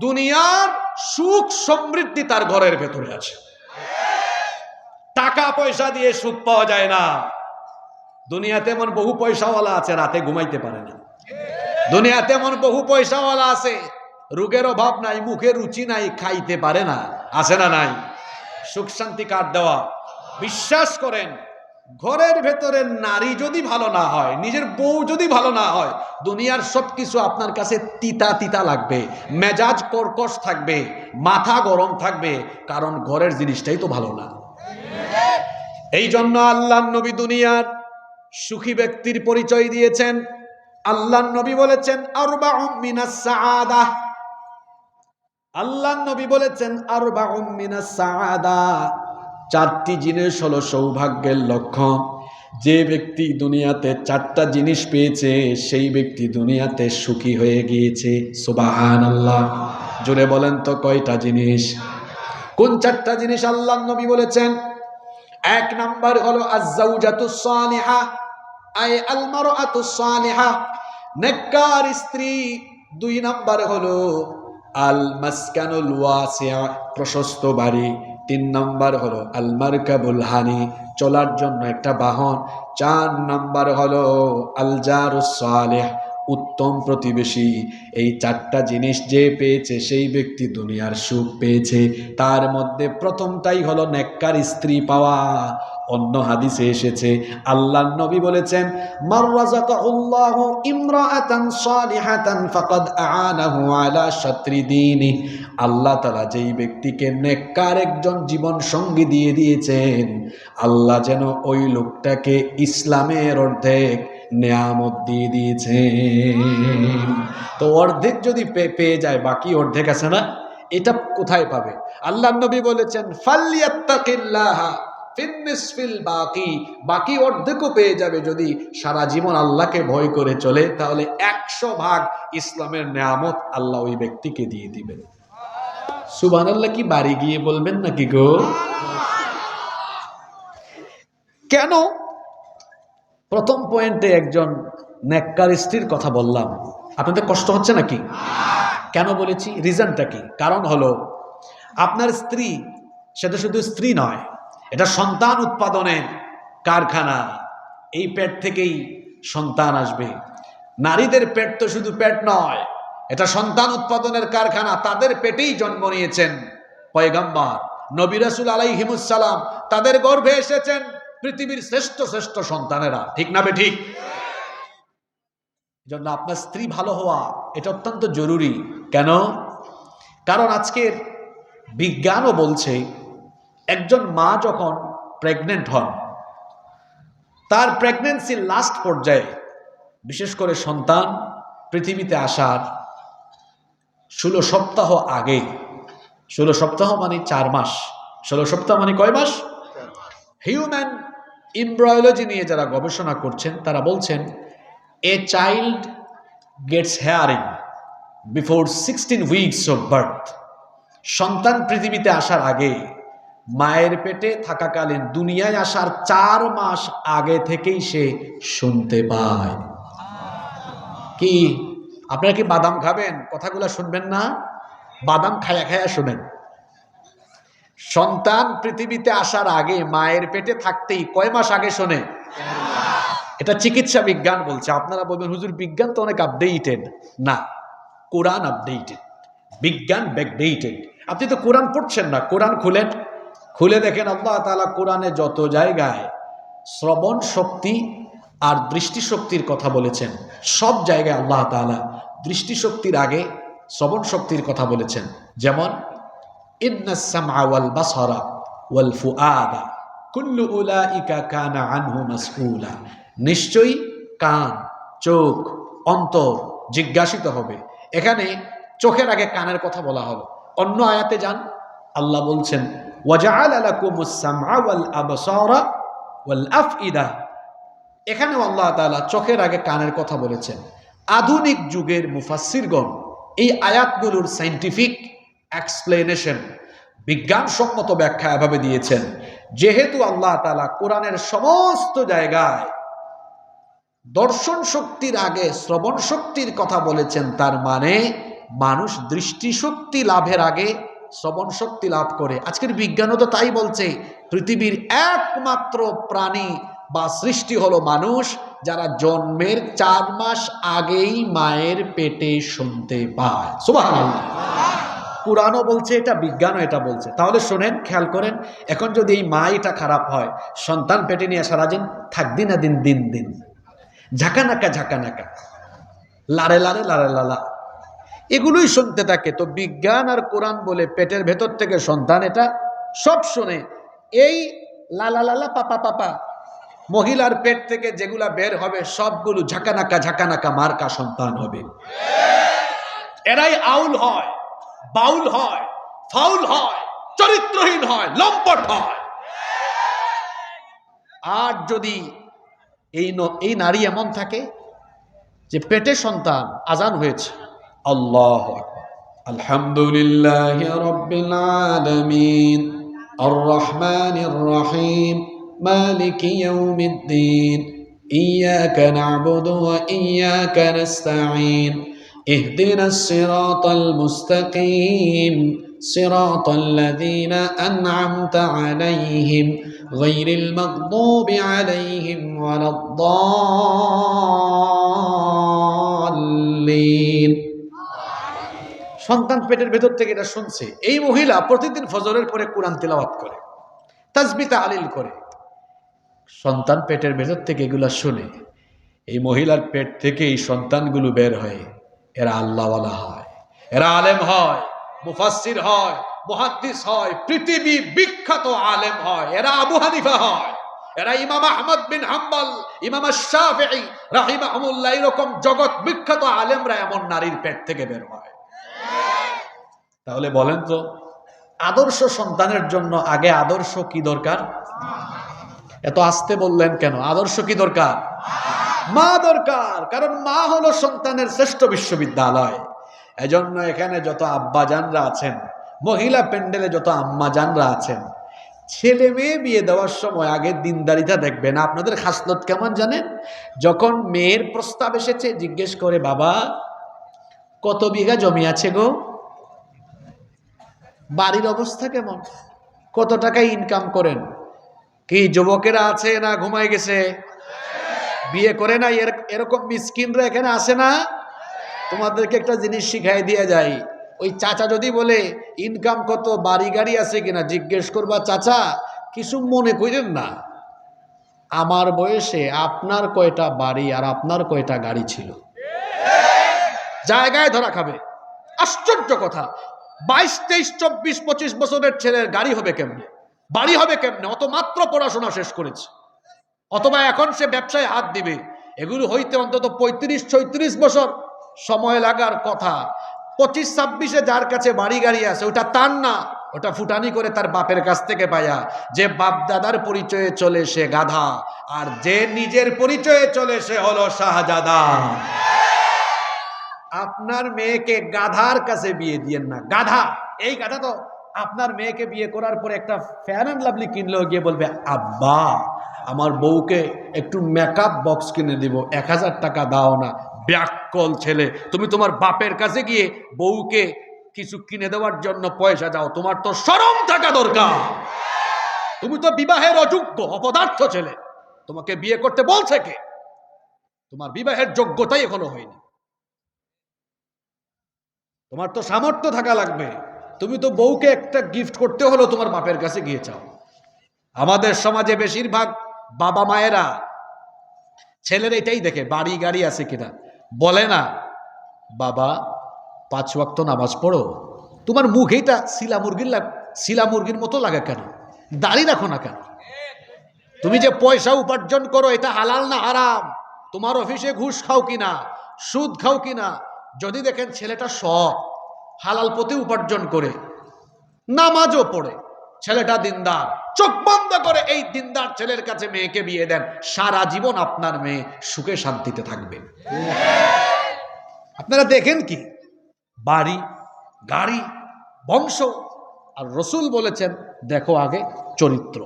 A: দুনিয়ার সুখ সমৃদ্ধি তার ঘরের ভেতরে আছে। টাকা পয়সা দিয়ে সুখ পাওয়া যায় না। দুনিয়াতে এমন বহু পয়সাওয়ালা আছে রাতে ঘুমাইতে পারে না, দুনিয়াতে এমন বহু পয়সাওয়ালা আছে রোগের অভাব নাই, মুখে রুচি নাই, খাইতে পারে না, আছে না নাই? সুখ শান্তি কার দেওয়া? বিশ্বাস করেন, ঘরের ভেতরে নারী যদি ভালো না হয়, নিজের বউ যদি ভালো না হয়, দুনিয়ার সবকিছু আপনার কাছে তিতা তিতা লাগবে, মেজাজ কর্কশ থাকবে, মাথা গরম থাকবে, কারণ ঘরের জিনিসটাই তো ভালো না। এই জন্য আল্লাহর নবী দুনিয়ার সুখী ব্যক্তির পরিচয় দিয়েছেন। আল্লাহর নবী বলেছেন আরবাউম মিনাস সাআদাহ, আল্লাহর নবী বলেছেন আরবাউম মিনাস সাআদাহ, চারটি জিনিস হলো সৌভাগ্যের লক্ষণ। যে ব্যক্তি দুনিয়াতে চারটা জিনিস পেয়েছে, সেই ব্যক্তি দুনিয়াতে সুখী হয়ে গিয়েছে। সুবহানাল্লাহ, জোরে বলেন তো কয়টা জিনিস? কোন চারটা জিনিস আল্লাহর নবী বলেছেন? এক নাম্বার হলো আয-যাওজাতুস সালিহা, আই আল মারআতুস সালিহা, নেককার স্ত্রী। দুই নাম্বার হলো আল মাসকানুল ওয়াসিআ, প্রশস্ত বাড়ি। তিন নাম্বার হলো আল মারকাবুল হানি, চলার জন্য একটা বাহন। চার নাম্বার হলো আল জারুস সালিহ, উত্তম প্রতিবেশী। এই চারটা জিনিস যে পেয়েছে, সেই ব্যক্তি দুনিয়ার সুখ পেয়েছে। তার মধ্যে প্রথমটাই হলো নেককার স্ত্রী পাওয়া। অন্য হাদিসে এসেছে, আল্লাহর নবী বলেছেন মান রাযাকাহুল্লাহু ইমরাআতান সালিহাতান ফাকাদ আ'ানাহু আলা শাত্রি দীনি, আল্লাহ তাআলা যেই ব্যক্তিকে নেককার একজন জীবন সঙ্গী দিয়ে দিয়েছেন, আল্লাহ যেন ওই লোকটাকে ইসলামের অর্ধেক নেয়ামত দিয়ে দিয়েছেন। তো অর্ধেক যদি পেয়ে যায়, বাকি অর্ধেক আছে না, এটা কোথায় পাবে? আল্লাহর নবী বলেছেন ফালিয়াত্তাকিল্লাহা ফিন্নিসফিল বাকি, বাকি অর্ধেকও পেয়ে যাবে যদি সারা জীবন আল্লাহকে ভয় করে চলে, তাহলে 100 ভাগ ইসলামের নেয়ামত আল্লাহ ওই ব্যক্তিকে দিয়ে দিবেন। সুবহানাল্লাহ কি বাড়ি গিয়ে বলবেন নাকি গো? কেন প্রথম পয়েন্টে একজন নেককার স্ত্রীর কথা বললাম? আপনাদের কষ্ট হচ্ছে নাকি? কেন বলেছি? রিজনটা কি? কারণ হলো আপনার স্ত্রী সেটা শুধু স্ত্রী নয়, এটা সন্তান উৎপাদনের কারখানা। এই পেট থেকেই সন্তান আসবে। নারীদের পেট তো শুধু পেট নয়, এটা সন্তান উৎপাদনের কারখানা। তাদের পেটেই জন্ম নিয়েছেন পয়গম্বর নবী রাসূল আলাইহিমুস সালাম। তাদের গর্ভে এসেছেন পৃথিবীর শ্রেষ্ঠ শ্রেষ্ঠ সন্তানেরা, ঠিক না বেঠিক? এজন্য আপনার স্ত্রী ভালো হওয়া এটা অত্যন্ত জরুরি। কেন? কারণ আজকের বিজ্ঞানও বলছে একজন মা যখন প্রেগনেন্ট হন, তার প্রেগন্যান্সির লাস্ট পর্যায়ে, বিশেষ করে সন্তান পৃথিবীতে আসার 16 সপ্তাহ আগে, 16 সপ্তাহ মানে 4 মাস, 16 সপ্তাহ মানে কয় মাস? হিউম্যান এমব্রায়োলজি নিয়ে যারা গবেষণা করছেন তারা বলছেন a child gets hearing before 16 weeks of birth. সন্তান পৃথিবীতে আসার আগে, মায়ের পেটে থাকাকালীন দুনিয়ায় আসার 4 মাস আগে থেকেই সে শুনতে পায়। কি আপনারা কি বাদাম খাবেন? কথাগুলো শুনবেন না? বাদাম খায়া খায়া শুনেন। সন্তান পৃথিবীতে আসার আগে, মায়ের পেটে থাকতেই কয় মাস আগে শোনে? এটা চিকিৎসা বিজ্ঞান বলছে। আপনারা বলবেন হুজুর বিজ্ঞান তো অনেক আপডেটেড। না, কোরআন আপডেটেড, বিজ্ঞান ব্যাকডেটেড। আপনি তো কোরআন পড়ছেন না। কোরআন খুলেন, খুলে দেখেন আল্লাহ তাআলা কোরআনে যত জায়গায় শ্রবণ শক্তি আর দৃষ্টিশক্তির কথা বলেছেন, সব জায়গায় আল্লাহ তাআলা দৃষ্টিশক্তির আগে শ্রবণ শক্তির কথা বলেছেন। যেমন ইন্নাস সামআ ওয়াল বাসারা ওয়াল ফুআদা কুল্লু উলাইকা কানা আনহু মাসউলা। নিশ্চয়ই কান, চোখ, অন্তর জিজ্ঞাসিত হবে। এখানে চোখের আগে কানের কথা বলা হলো। অন্য আয়াতে যান, আল্লাহ বলছেন ওয়াজআলা লাকুমুস সামআ ওয়াল আবসারা ওয়াল আফইদা। এখানেও আল্লাহ তাআলা চোখের আগে কানের কথা বলেছেন। আধুনিক যুগের মুফাসসিরগণ এই আয়াতগুলোর সায়েন্টিফিক এক্সপ্লেনেশন, বিজ্ঞানসম্মত ব্যাখ্যা এভাবে দিয়েছেন, যেহেতু আল্লাহ তাআলা কোরআনের সমস্ত জায়গায় দর্শন শক্তির আগে শ্রবণ শক্তির কথা বলেছেন, তার মানে মানুষ দৃষ্টিশক্তি লাভের আগে শ্রবণ শক্তি লাভ করে। আজকের বিজ্ঞানও তো তাই বলছে। পৃথিবীর একমাত্র প্রাণী বা সৃষ্টি হলো মানুষ, যারা জন্মের 4 মাস আগেই মায়ের পেটে শুনতে পায়। সুবহানাল্লাহ। কুরআনও বলছে এটা, বিজ্ঞানও এটা বলছে। তাহলে শোনেন, খেয়াল করেন, এখন যদি এই মাইটা খারাপ হয়, সন্তান পেটে নিয়ে সারাদিন থাকদি না, দিন দিন দিন ঝাঁকানাকা ঝাঁকানাকা, লারে লারে লারে লালা, এগুলোই শুনতে থাকে। তো বিজ্ঞান আর কোরআন বলে পেটের ভেতর থেকে সন্তান এটা সব শুনে। এই লালা লালা পাপা পাপা মহিলার পেট থেকে যেগুলা বের হবে সবগুলো ঝাঁকানাকা ঝাঁকানাকা মার্কা সন্তান হবে। এরাই আউল হয়, বাউল হয়, ফাউল হয়, চরিত্রহীন হয়, লম্পট হয়। আর যদি এই নারী এমন থাকে যে পেটে সন্তান, আজান হয়েছে, আল্লাহু আকবার, আলহামদুলিল্লাহি রাব্বিল আলামিন আর রহমানির রহিম মালিকি ইয়াউমিদ্দিন ইয়াকা না'বুদু ওয়া ইয়াকা নাস্তাঈন ইহদিনাস সিরাতাল মুস্তাকিম সিরাতাল লাযীনা আন'আমতা আলাইহিম গায়রিল মাগদুবি আলাইহিম ওয়ালাদ-দাল্লিন। সন্তান পেটের ভেতর থেকে এটা শুনছে। এই মহিলা প্রতিদিন ফজরের পরে কোরআন তিলাওয়াত করে, তাসবিহ তাহলিল করে। সন্তান পেটের ভেতর থেকে এগুলা শুনে। এই মহিলার পেট থেকে এই সন্তানগুলো বের হয়, এরা আল্লাহওয়ালা হয়, এরা আলেম হয়, মুফাসসির হয়, মুহাদ্দিস হয়, পৃথিবী বিখ্যাত আলেম হয়, এরা আবু হানিফা হয়, এরা ইমাম আহমদ বিন হাম্বল, ইমাম শাফিঈ রাহিমাহুমুল্লাহ, এরকম জগৎ বিখ্যাত আলেমরা এমন নারীর পেট থেকে বের হয়। তাহলে বলেন তো, আদর্শ সন্তানের জন্য আগে আদর্শ কি দরকার? এত আস্তে বললেন কেন? আদর্শ কি দরকার? মা দরকার। কারণ মা হলো সন্তানের শ্রেষ্ঠ বিশ্ববিদ্যালয়। এজন্য এখানে যত আব্বাজানরা আছেন, মহিলা প্যান্ডেলে যত আম্মাজানরা আছেন, ছেলে মেয়ে বিয়ে দেওয়ার সময় আগে দিনদারিতা দেখবেন। আপনাদের খাসলত কেমন জানেন? যখন মেয়ের প্রস্তাব এসেছে, জিজ্ঞেস করে, বাবা কত বিঘা জমি আছে গো? বাড়ির অবস্থা কেমন, কত টাকা ইনকাম করেন? কি যুবকেরা আছে না ঘুমায় গেছে? বিয়ে করে না এরকম মিসকিনরা এখানে আসে না? তোমাদেরকে একটা জিনিস শিখাই দিয়ে যাই, ওই চাচা যদি বলে ইনকাম কত, বাড়ি গাড়ি আছে কিনা, জিজ্ঞেস করবা চাচা কিছু মনে করেন না, আমার বয়সে আপনার কয়টা বাড়ি আর আপনার কয়টা গাড়ি ছিল? জায়গায় ধরা খাবে। আশ্চর্য কথা, 22, 23, 24, 25 বছরের ছেলের গাড়ি হবে কেমনে, বাড়ি হবে কেমনে? অত মাত্র পড়াশোনা শেষ করেছে, অথবা এখন সে ব্যবসায় হাত দিবে। এগুলো হইতে অন্তত 35-36 বছর সময় লাগার কথা। 25-26-এ যার কাছে বাড়ি গাড়ি আছে ওটা তার না, ওটা ফুটানি করে তার বাপের কাছ থেকে পায়া। যে বাপ দাদার পরিচয়ে চলে সে গাধা, আর যে নিজের পরিচয়ে চলে সে হলো শাহজাদা। আপনার মেয়েকে গাধার কাছে বিয়ে দিয়েন না। গাধা, এই গাধা তো আপনার মেয়েকে বিয়ে করার পরে একটা ফেয়ার অ্যান্ড লাভলি কিনলেও গিয়ে বলবে আব্বা আমার বউকে একটু মেকআপ বক্স কিনে দিব, 1000 টাকা দাও না। ব্যাককল ছেলে, তুমি তোমার বাপের কাছে গিয়ে বউকে কিছু কিনে দেওয়ার জন্য পয়সা দাও, তোমার তো শরম থাকা দরকার। তুমি তো বিবাহের অযোগ্য অপদার্থ ছেলে, তোমাকে বিয়ে করতে বলছে কে? তোমার বিবাহের যোগ্যতাই এখনো হয়নি, তোমার তো সামর্থ্য থাকা লাগবে। তুমি তো বউকে একটা গিফট করতে হলো তোমার বাপের কাছে গিয়ে চাও। আমাদের সমাজে বেশিরভাগ বাবা মায়েরা ছেলের এটাই দেখে বাড়ি গাড়ি আছে কিনা, বলে না বাবা 5 ওয়াক্ত নামাজ পড়ো, তোমার মুখ এইটা শিলা মুরগির মতো লাগে কেন, দাড়ি রাখো না কেন, তুমি যে পয়সা উপার্জন করো এটা হালাল না হারাম, তোমার অফিসে ঘুষ খাও কিনা, সুদ খাও কিনা। যদি দেখেন ছেলেটা সৎ, হালাল পথে উপার্জন করে, নামাজও পড়ে, ছেলেটা দিনদার, চোখ বন্ধ করে এই দিনদার ছেলের কাছে মেয়েকে বিয়ে দেন, সারা জীবন আপনার মেয়ে সুখে শান্তিতে থাকবে। আপনারা দেখেন কি বাড়ি গাড়ি বংশ, আর রসুল বলেছেন দেখো আগে চরিত্র।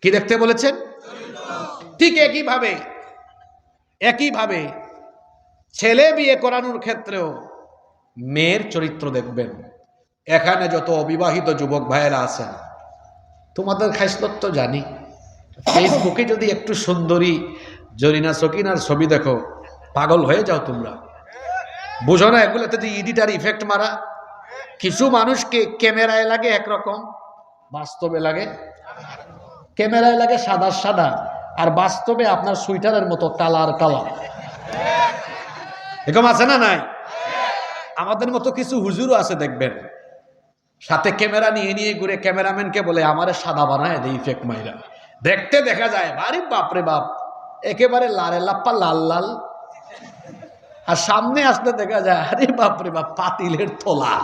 A: কি দেখতে বলেছেন? ঠিক একইভাবে ছেলে বিয়ে করানোর ক্ষেত্রেও মেয়ের চরিত্র দেখবেন। এখানে যত অবিবাহিত যুবক ভাইয়েরা আছেন, তোমাদের খাসলত তো জানি, ফেসবুকে যদি একটু সুন্দরী জরিনা সকিনার ছবি দেখো পাগল হয়ে যাও তোমরা। বুঝো না এগুলোতে যে এডিটার ইফেক্ট মারা। কিছু মানুষকে ক্যামেরায় লাগে একরকম, বাস্তবে লাগে, ক্যামেরায় লাগে সাদা সাদা, আর বাস্তবে আপনার সুইটারের মতো কালার কালার। এরকম আছে না নাই? আমাদের মতো কিছু হুজুরও আছে দেখবেন, সাথে ক্যামেরা নিয়ে নিয়ে ঘুরে ক্যামেরাম্যানকে বলে আমারে সাদা বানায় দেয় ইফেক্ট মাইরা। দেখতে দেখা যায় আরে বাপরে বাপ, একেবারে লারে লাপ্পা লাল লাল, আর সামনে আসতে দেখা যায় আরে বাপরে বাপ পাতিলের তোলা।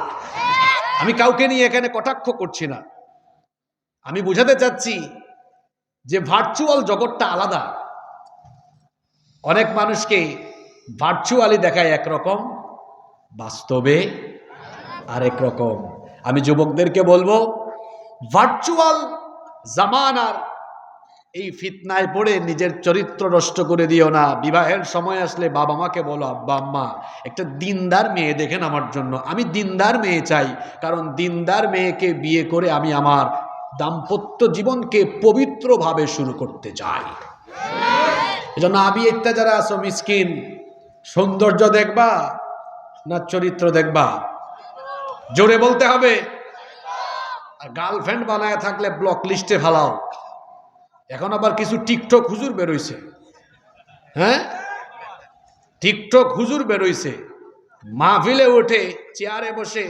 A: আমি কাউকে নিয়ে এখানে কটাক্ষ করছি না, আমি বুঝাতে চাচ্ছি যে ভার্চুয়াল জগৎটা আলাদা। অনেক মানুষকে ভার্চুয়ালি দেখায় একরকম, বাস্তবে আরেক রকম। আমি যুবকদেরকে বলবো ভার্চুয়াল জামানার এই ফিতনায় পড়ে নিজের চরিত্র নষ্ট করে দিও না। বিবাহের সময় আসলে বাবা মাকে বলো আব্বা আম্মা একটা দিনদার মেয়ে দেখেন আমার জন্য, আমি দিনদার মেয়ে চাই, কারণ দিনদার মেয়েকে বিয়ে করে আমি আমার দাম্পত্য জীবনকে পবিত্রভাবে শুরু করতে চাই। এজন্য আবি ইত্যা যারা আছো মিসকিন, সৌন্দর্য দেখবা না চরিত্র দেখবা? জোরে বলতে হবে। আর গার্লফ্রেন্ড বানায় থাকলে ব্লক লিস্টে ফালাও। এখন আবার কিছু টিকটক হুজুর বেরোইছে, হ্যাঁ টিকটক হুজুর বেরোইছে, মাহফিলে ওঠে চেয়ারে বসে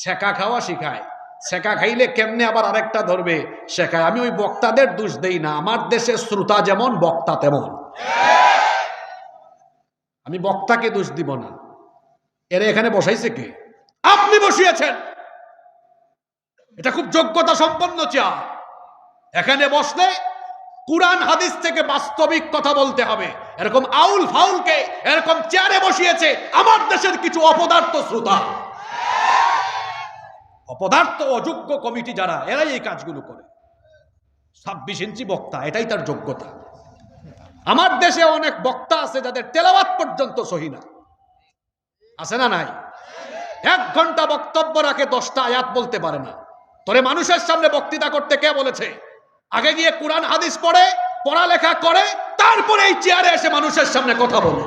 A: ছেঁকা খাওয়া শিখায়। ছেঁকা খাইলে কেমনে আবার আরেকটা ধরবে শেখায়। আমি ওই বক্তাদের দোষ দেই না, আমার দেশে শ্রোতা যেমন বক্তা তেমন। আমি বক্তাকে দোষ দিব না, এরা এখানে বসাইছে কে? আপনি বসিয়েছেন। এটা খুব যোগ্যতা সম্পন্ন চেয়ার, এখানে বসলে কুরআন হাদিস থেকে বাস্তবিক কথা বলতে হবে। এরকম আউল ফাউলকে এরকম চেয়ারে বসিয়েছে আমার দেশের কিছু অপদার্থ শ্রোতা, অপদার্থ অযোগ্য কমিটি যারা, এরাই এই কাজগুলো করে। 26 ইঞ্চি বক্তা, এটাই তার যোগ্যতা। আমার দেশে অনেক বক্তা আছে যাদের তেলাওয়াত পর্যন্ত সহি না, আছে না নাই? 1 ঘন্টা বক্তব্য রাখে 10টা আয়াত বলতে পারে না। তোরে মানুষের সামনে বক্তৃতা করতে কে বলেছে? আগে গিয়ে কোরআন হাদিস পড়ে, পড়ালেখা করে, তারপরে এই চেয়ারে এসে মানুষের সামনে কথা বলে।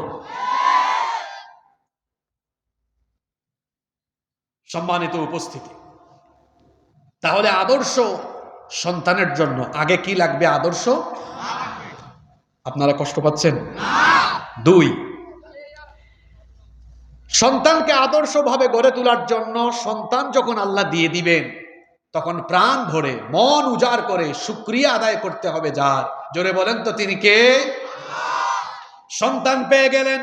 A: সম্মানিত উপস্থিতি, তাহলে আদর্শ সন্তানের জন্য আগে কি লাগবে? আদর্শ। আপনারা কষ্ট পাচ্ছেন? 2, সন্তানকে আদর্শভাবে গড়ে তোলার জন্য সন্তান যখন আল্লাহ দিয়ে দিবেন, তখন প্রাণ ভরে মন উজাড় করে শুকরিয়া আদায় করতে হবে যার। জোরে বলেন তো তিনি কে? সন্তান পেয়ে গেলেন।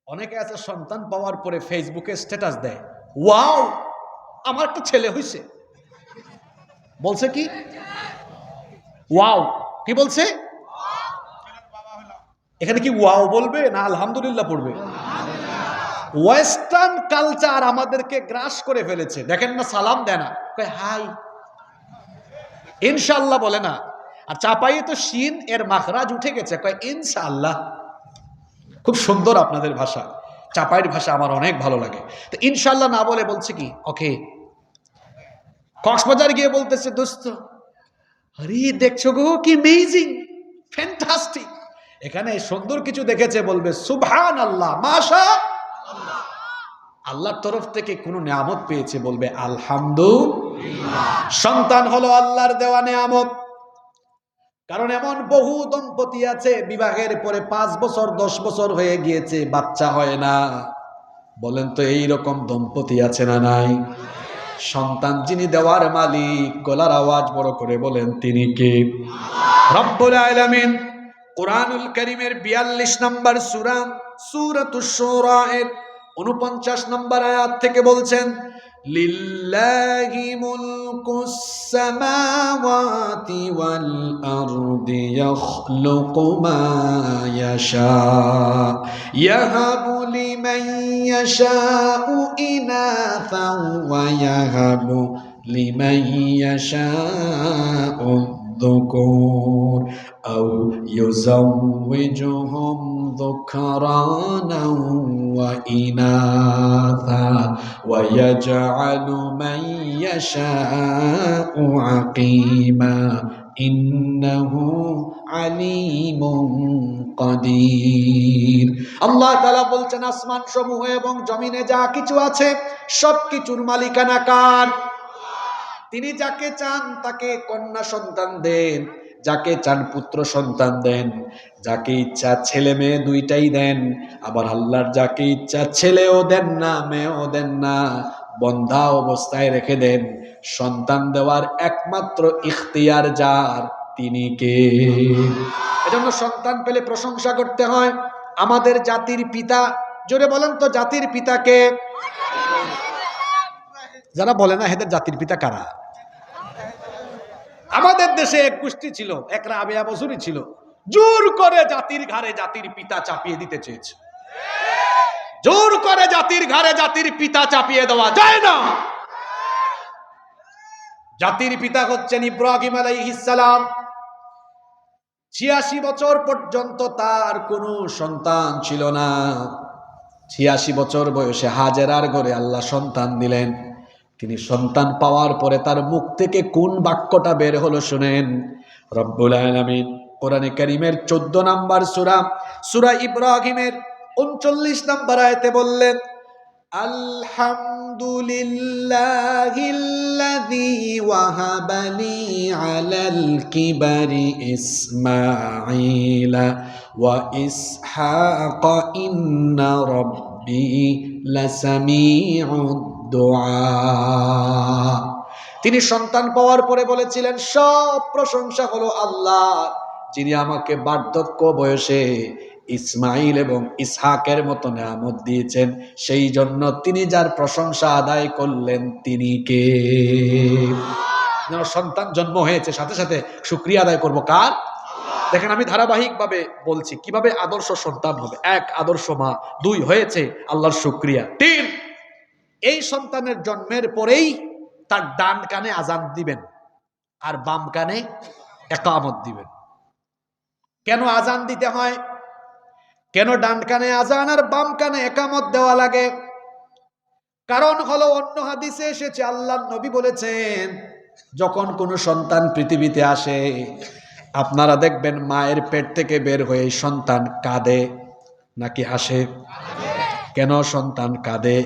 A: অনেকে আছে সন্তান পাওয়ার পরে ফেসবুকে স্ট্যাটাস দেয়, ওয়াও আমার একটা ছেলে হইছে। বলছে কি? ওয়াও। কি বলছে? এখানে কি ওয়াও বলবে না আলহামদুলিল্লাহ পড়বে? ওয়েস্টার্ন কালচার আমাদেরকে গ্রাস করে ফেলেছে। দেখেন না, সালাম দেয় না, কয় হাই, ইনশাআল্লাহ বলে না। আর চাপাইয়ে তো শিন এর মাখরাজ উঠে গেছে, কয় ইনশাআল্লাহ। খুব সুন্দর আপনাদের ভাষা, চাপাইয়ের ভাষা আমার অনেক ভালো লাগে। তো ইনশাআল্লাহ না বলে বলছে কি ওকে। কক্সবাজার গিয়ে বলতেছে, দোস্ত আরে দেখছো গো কি অ্যামেজিং, ফ্যান্টাস্টিক। এখানে সুন্দর কিছু দেখেছে বলবে সুবহানাল্লাহ, মাশাআল্লাহ। আল্লাহর তরফ থেকে কোনো নিয়ামত পেয়েছে বলবে আলহামদুলিল্লাহ। সন্তান হলো আল্লাহর দেওয়া নিয়ামত। কারণ এমন বহু দম্পতি আছে বিবাহের পরে 5 বছর 10 বছর হয়ে গিয়েছে, বাচ্চা হয় না। বলেন তো এই রকম দম্পতি আছে না নাই? সন্তান যিনি দেওয়ার মালিক, গলার আওয়াজ বড় করে বলেন তিনি কে? রব্বুল আলামিন কুরআনুল কারীমের 42 নম্বর সূরা, সূরাতুশ শুরা এর 49 নম্বর আয়াত থেকে বলছেন, লিল্লাহি মুলকুস সামাওয়াতি ওয়াল আরদি ইয়াখলুকু মা ইয়াশা ইয়াহাবু লিমান ইয়াশাউ ইনাসা ওয়া ইয়াহাবু লিমান ইয়াশাউ الذكور أو يزوجهم ذكرانا وإناثا ويجعل من يشاء عقيما إنه عليم قدير। আল্লাহ তাআলা বলছেন আসমান সমূহ এবং জমিনে যা কিছু আছে সব কিছুর মালিকানা কার? তিনি যাকে চান তাকে কন্যা সন্তান দেন, যাকে চান পুত্র সন্তান দেন, যাকে ইচ্ছা ছেলে মেয়ে দুইটাই দেন। আবার আল্লাহর যাকে ইচ্ছা ছেলেও দেন না, মেয়েও দেন না, বন্ধা অবস্থায় রেখে দেন। সন্তান দেওয়ার একমাত্র ইখতিয়ার যার, তিনি কে? এজন্য সন্তান পেলে প্রশংসা করতে হয়। আমাদের জাতির পিতা, জোরে বলেন তো জাতির পিতাকে? যারা বলে না এদের জাতির পিতা কারা? আমাদের দেশে এক গোষ্ঠী ছিল, এক রাবেয়া বসুরি ছিল, জোর করে জাতির ঘাড়ে জাতির পিতা চাপিয়ে দিতে চেয়েছে। জোর করে জাতির ঘাড়ে জাতির পিতা চাপিয়ে দেওয়া যায় না। জাতির পিতা হচ্ছেন ইব্রাহিম আলাইহিস সালাম। 86 বছর পর্যন্ত তার কোনো সন্তান ছিল না। 86 বছর বয়সে হাজেরার ঘরে আল্লাহ সন্তান দিলেন। তিনি সন্তান পাওয়ার পরে তার মুখ থেকে কোন বাক্যটা বের হলো শুনেন। রব্বুল আলামিন কোরআনে কারীমের 14 নম্বর সূরা, সূরা ইব্রাহিমের 39 নম্বর আয়াতে বললেন, আলহামদুলিল্লাহিল্লাযী ওয়াহাবা লি আলাল কিবারি ইসমাঈলা ওয়া ইসহাক ইন্না রাব্বী লাসামিউদ দুআ। তিনি সন্তান পাওয়ার পরে বলেছিলেন, সব প্রশংসা হলো আল্লাহ, যিনি আমাকে বার্ধক্য বয়সে ইসমাইল এবং ইসহাকের মতো নিয়ামত দিয়েছেন। সেই জন্য তিনি যার প্রশংসা আদায় করলেন তিনি কে? সন্তান জন্ম হয়েছে, সাথে সাথে শুকরিয়া আদায় করব কার? দেখেন আমি ধারাবাহিকভাবে বলছি কিভাবে আদর্শ সন্তান হবে। 1, আদর্শ মা। 2, হয়েছে আল্লাহর শুকরিয়া। 3, এই সন্তানের জন্মের পরেই তার ডান কানে আজান দিবেন আর বাম কানে ইকামত দিবেন। কেন আজান দিতে হয়? কেন ডান কানে আজান আর বাম কানে ইকামত দেওয়া লাগে?
B: কারণ হলো অন্য হাদিসে এসেছে, আল্লাহর নবী বলেছেন যখন কোনো সন্তান পৃথিবীতে আসে আপনারা দেখবেন মায়ের পেট থেকে বের হয়ে সন্তান কাঁদে নাকি হাসে? কেন সন্তান কাঁদে?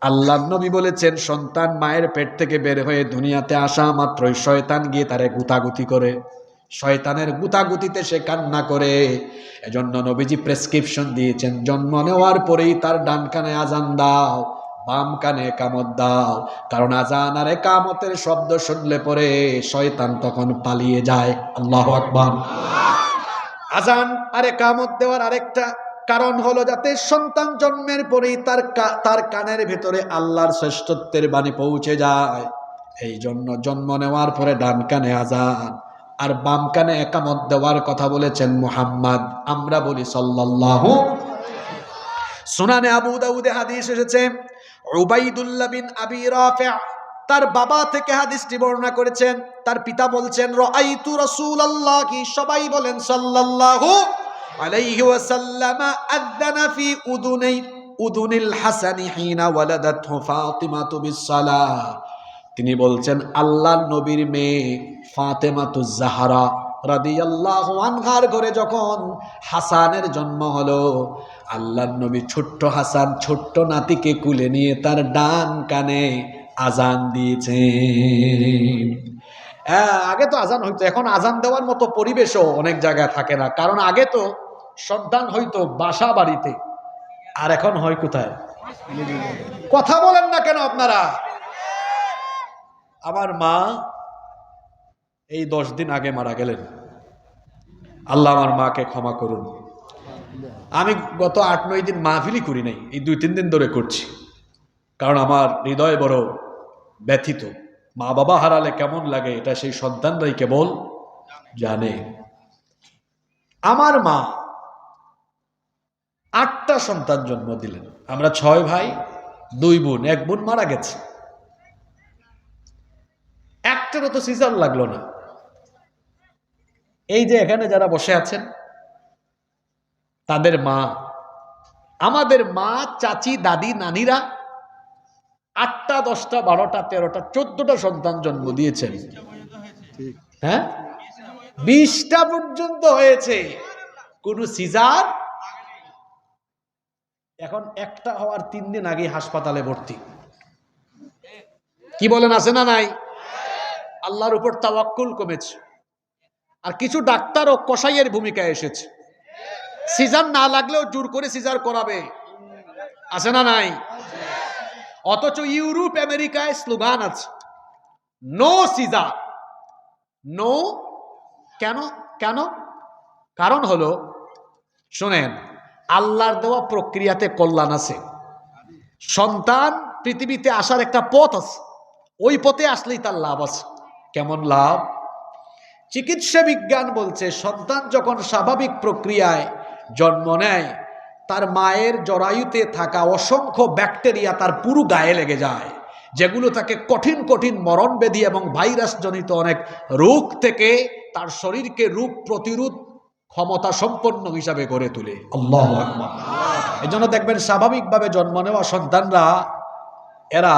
B: আল্লাহর নবী বলেছেন সন্তান মায়ের পেট থেকে বের হয়ে দুনিয়াতে আসা মাত্রই শয়তান গিয়ে তারে গুতাগুতি করে, শয়তানের গুতাগুতিতে সে কান্না করে। এজন্য নবীজি প্রেসক্রিপশন দিয়েছেন জন্ম নেওয়ার পরেই তার ডান কানে আজান দাও, বাম কানে একামত দাও, কারণ আজান আর একামতের শব্দ শুনলে পরে শয়তান তখন পালিয়ে যায়। আল্লাহু আকবার। আজান আর একামত দেওয়ার আরেকটা কারণ হলো যাতে সন্তান জন্মের পরেই তার কানের ভেতরে আল্লাহর শ্রেষ্ঠত্বের বাণী পৌঁছে যায়। এই জন্য জন্ম নেওয়ার পরে ডান কানে আজান আর বাম কানে একামত দেওয়ার কথা বলেছেন মুহাম্মদ। আমরা বলি সাল্লাল্লাহু। সুনানে আবু দাউদে হাদিস এসেছে, উবাইদুল্লাহ বিন আবি রাফি' তার বাবা থেকে হাদিসটি বর্ণনা করেছেন। তার পিতা বলছেন রাআইতু রাসূলুল্লাহি, সবাই বলেন সাল্লাল্লাহু আলাইহি ওয়াসাল্লাম, আযানা ফি উদুনিল হাসানি হিনা ওয়ালাদাতহু ফাতিমাতু বিসসালাহ। তিনি বলছেন আল্লাহর নবীর মেয়ে ফাতেমাতুজ জাহরা রাদিয়াল্লাহু আনহার ঘরে যখন হাসানের জন্ম হলো, আল্লাহর নবী ছোট্ট হাসান ছোট্ট নাতিকে কুলে নিয়ে তার ডান কানে আজান দিয়েছেন। আগে তো আজান হইতো, এখন আজান দেওয়ার মতো পরিবেশও অনেক জায়গায় থাকে না, কারণ আগে তো সন্তান হইতো বাসা বাড়িতে, আর এখন হয় কোথায়? কথা বলেন না কেন আপনারা? আমার মা এই 10 দিন আগে মারা গেলেন, আল্লাহ আমার মাকে ক্ষমা করুন। আমি গত 8-9 দিন মাহফিলই করি নাই, এই 2-3 দিন ধরে করছি, কারণ আমার হৃদয় বড় ব্যথিত। মা বাবা হারালে কেমন লাগে এটা সেই সন্তানরাই কেবল জানে। আমার মা 8টা সন্তান জন্ম দিলেন। আমরা 6 ভাই 2 বোন, 1 বোন মারা গেছে। একটারও তো সিজার লাগলো না। এই যে এখানে যারা বসে আছেন তাদের মা, আমাদের মা, চাচি, দাদি, নানিরা 8টা 10টা 12টা 13টা 14টা সন্তান জন্ম দিয়েছেন। হ্যাঁ, 20টা পর্যন্ত হয়েছে, কোন সিজার। এখন একটা হওয়ার 3 দিন আগে হাসপাতালে ভর্তি। কি বলেন, আছে না নাই? আল্লাহর উপর তাওয়াক্কুল কমেছে। আর কিছু ডাক্তার ও কসাইয়ের ভূমিকায় এসেছে, সিজার না লাগলেও জোর করে সিজার করাবে, আছে না নাই? অথচ ইউরোপ আমেরিকায় স্লোগান আছে নো সিজার, নো। কেন? কেন? কারণ হলো, শোনেন, আল্লাহর দেওয়া প্রক্রিয়াতে কল্যাণ আছে। সন্তান পৃথিবীতে আসার একটা পথ আছে, ওই পথে আসলেই তার লাভ আছে। কেমন লাভ? চিকিৎসা বিজ্ঞান বলছে সন্তান যখন স্বাভাবিক প্রক্রিয়ায় জন্ম নেয়, তার মায়ের জরায়ুতে থাকা অসংখ্য ব্যাকটেরিয়া তার পুরো গায়ে লেগে যায়, যেগুলো তাকে কঠিন কঠিন মরণব্যাধি এবং ভাইরাস জনিত অনেক রোগ থেকে তার শরীরকে রোগ প্রতিরোধ ক্ষমতা সম্পন্ন হিসাবে গড়ে তোলে। আল্লাহু আকবার। এজন্য দেখবেন স্বাভাবিকভাবে জন্ম নেওয়া সন্তানরা, এরা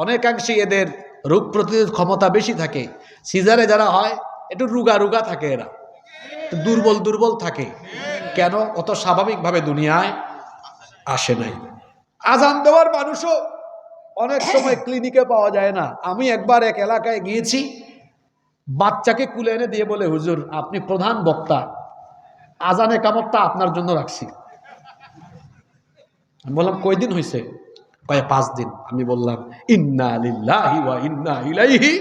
B: অনেকাংশে এদের রোগ প্রতিরোধ ক্ষমতা বেশি থাকে। সিজারে যারা হয় একটু রুগা রুগা থাকে, এরা দুর্বল দুর্বল থাকে। কেন? অত স্বাভাবিকভাবে দুনিয়ায় আসে নাই। আজান দেওয়ার মানুষও অনেক সময় ক্লিনিকে পাওয়া যায় না। আমি একবার এক এলাকায় গিয়েছি, বাচ্চাকে কুলে এনে দিয়ে বলে, হুজুর আপনি প্রধান বক্তা, আজানে কামতটা আপনার জন্য রাখছি। আমি বললাম কয়দিন হয়েছে? কয় 5 দিন। আমি বললাম ইন্না লিল্লাহি ওয়া ইন্না ইলাইহি।